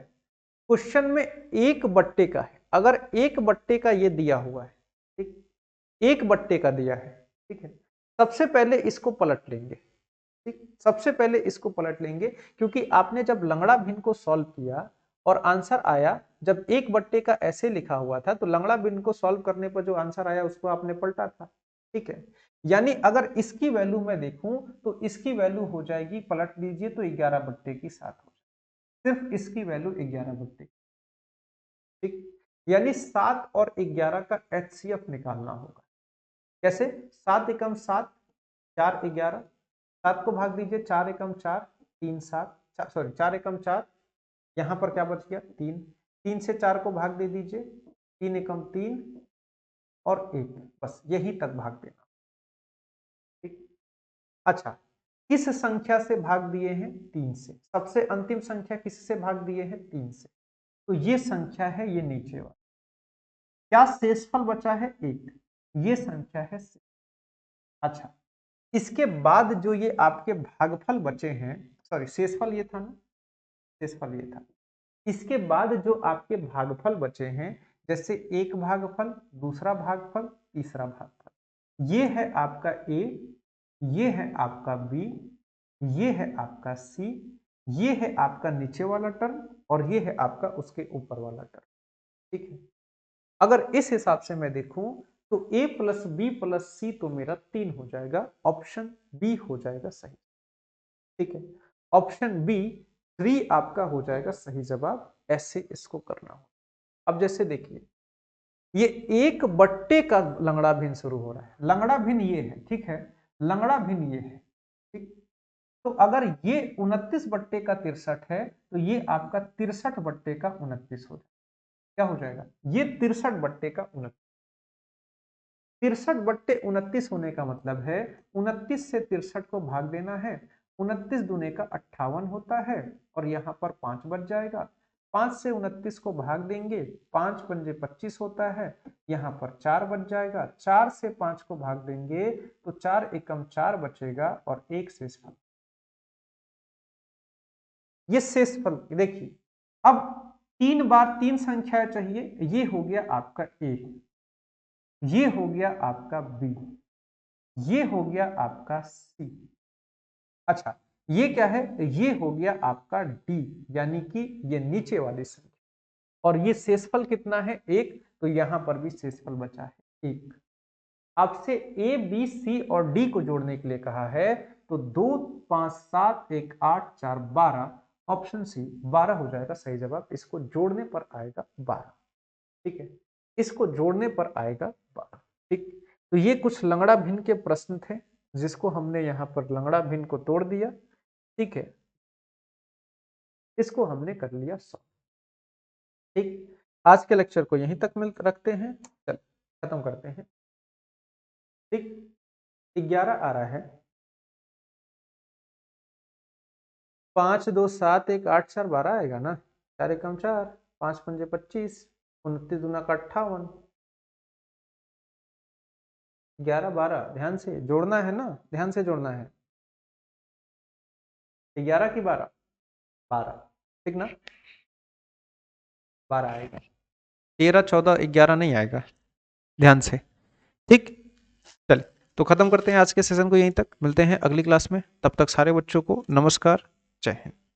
क्वेश्चन में 1 बट्टे का है, अगर 1 बट्टे का ये दिया हुआ है, ठीक, 1 बट्टे का दिया है, ठीक है, सबसे पहले इसको पलट लेंगे, ठीक। सबसे पहले इसको पलट लेंगे, क्योंकि आपने जब लंगड़ा भिन्न को सॉल्व किया और आंसर आया, जब 1 बट्टे का ऐसे लिखा हुआ था तो लंगड़ा भिन्न को सॉल्व करने पर जो आंसर आया उसको आपने पलटा था, ठीक है। यानी अगर इसकी वैल्यू मैं देखूं तो इसकी वैल्यू हो जाएगी, पलट लीजिए तो 11 बट्टे की 7 हो जाएगी, सिर्फ इसकी वैल्यू 11 बट्टे, ठीक। यानी 7 और 11 का एचसीएफ निकालना होगा, कैसे, 7 एकम 7, 4 11, 7 को भाग दीजिए, 4 एकम 4, 3 7, सॉरी 4 एकम 4, यहां पर क्या बच गया 3, 3 से 4 को भाग दे दीजिए, 3 एकम 3 और 1, बस यही तक भाग देना, ठीक। अच्छा, किस संख्या से भाग दिए हैं, 3 से, सबसे अंतिम संख्या किससे भाग दिए हैं, 3 से, तो ये संख्या है ये नीचे वाला, क्या शेषफल बचा है 1, ये संख्या है 6। अच्छा, इसके बाद जो ये आपके भागफल बचे हैं, सॉरी शेषफल ये था ना, शेषफल ये था, इसके बाद जो आपके भागफल बचे हैं, जैसे एक भागफल, दूसरा भागफल, तीसरा भागफल, ये है आपका ए, ये है आपका बी, ये है आपका सी, ये है आपका नीचे वाला टर्म और ये है आपका उसके ऊपर वाला टर्म, ठीक है। अगर इस हिसाब से मैं देखूं तो a प्लस बी प्लस सी तो मेरा 3 हो जाएगा, ऑप्शन बी हो जाएगा सही, ठीक है। ऑप्शन बी 3 आपका हो जाएगा सही जवाब, ऐसे इसको करना हो। अब जैसे देखिए, ये 1 बट्टे का लंगड़ा भिन्न शुरू हो रहा है, लंगड़ा भिन्न ये है, ठीक है, लंगड़ा भिन्न ये है, ठीक। तो अगर ये 29 बट्टे का 63 है तो ये आपका 63 बट्टे का 29 हो जाएगा, क्या हो जाएगा, ये 63 बट्टे का 29, 63 बट्टे 29 होने का मतलब है 29 से 63 को भाग देना है, 29 दूने का 58 होता है और यहाँ पर 5 बच जाएगा, 5 से 29 को भाग देंगे, 5 पंजे 25 होता है, यहाँ पर 4 बच जाएगा, 4 से 5 को भाग देंगे तो 4 एकम 4 बचेगा और 1 शेषफल, ये शेषफल देखिए। अब 3 बार 3 संख्या चाहिए, ये हो गया आपका ए, ये हो गया आपका बी, ये हो गया आपका सी। अच्छा, ये क्या है, ये हो गया आपका डी, यानी कि ये नीचे वाली संख्या, और ये शेषफल कितना है 1, तो यहां पर भी शेषफल बचा है 1। आपसे ए बी सी और डी को जोड़ने के लिए कहा है, तो 2 5 7 1 8 4 12, ऑप्शन सी 12 हो जाएगा सही जवाब, इसको जोड़ने पर आएगा 12, ठीक है, इसको जोड़ने पर आएगा 12, ठीक। तो ये कुछ लंगड़ा भिन्न के प्रश्न थे जिसको हमने यहाँ पर लंगड़ा भिन्न को तोड़ दिया, ठीक है, इसको हमने कर लिया सॉल्व, ठीक। आज के लेक्चर को यहीं तक मिल रखते हैं, चल खत्म करते हैं, ठीक। 11 आ रहा है, 5 2 7 1 8 4 12 आएगा ना, 4 एकम 4, 5 पंजे 25, 29 दूना का 58, 11 12, ध्यान से जोड़ना है ना, ध्यान से जोड़ना है, 11 की 12, 12, ठीक ना, 12 आएगा, 13 14 11 नहीं आएगा, ध्यान से, ठीक। चलिए, तो खत्म करते हैं आज के सेशन को यहीं तक, मिलते हैं अगली क्लास में, तब तक सारे बच्चों को नमस्कार। जय हिंद।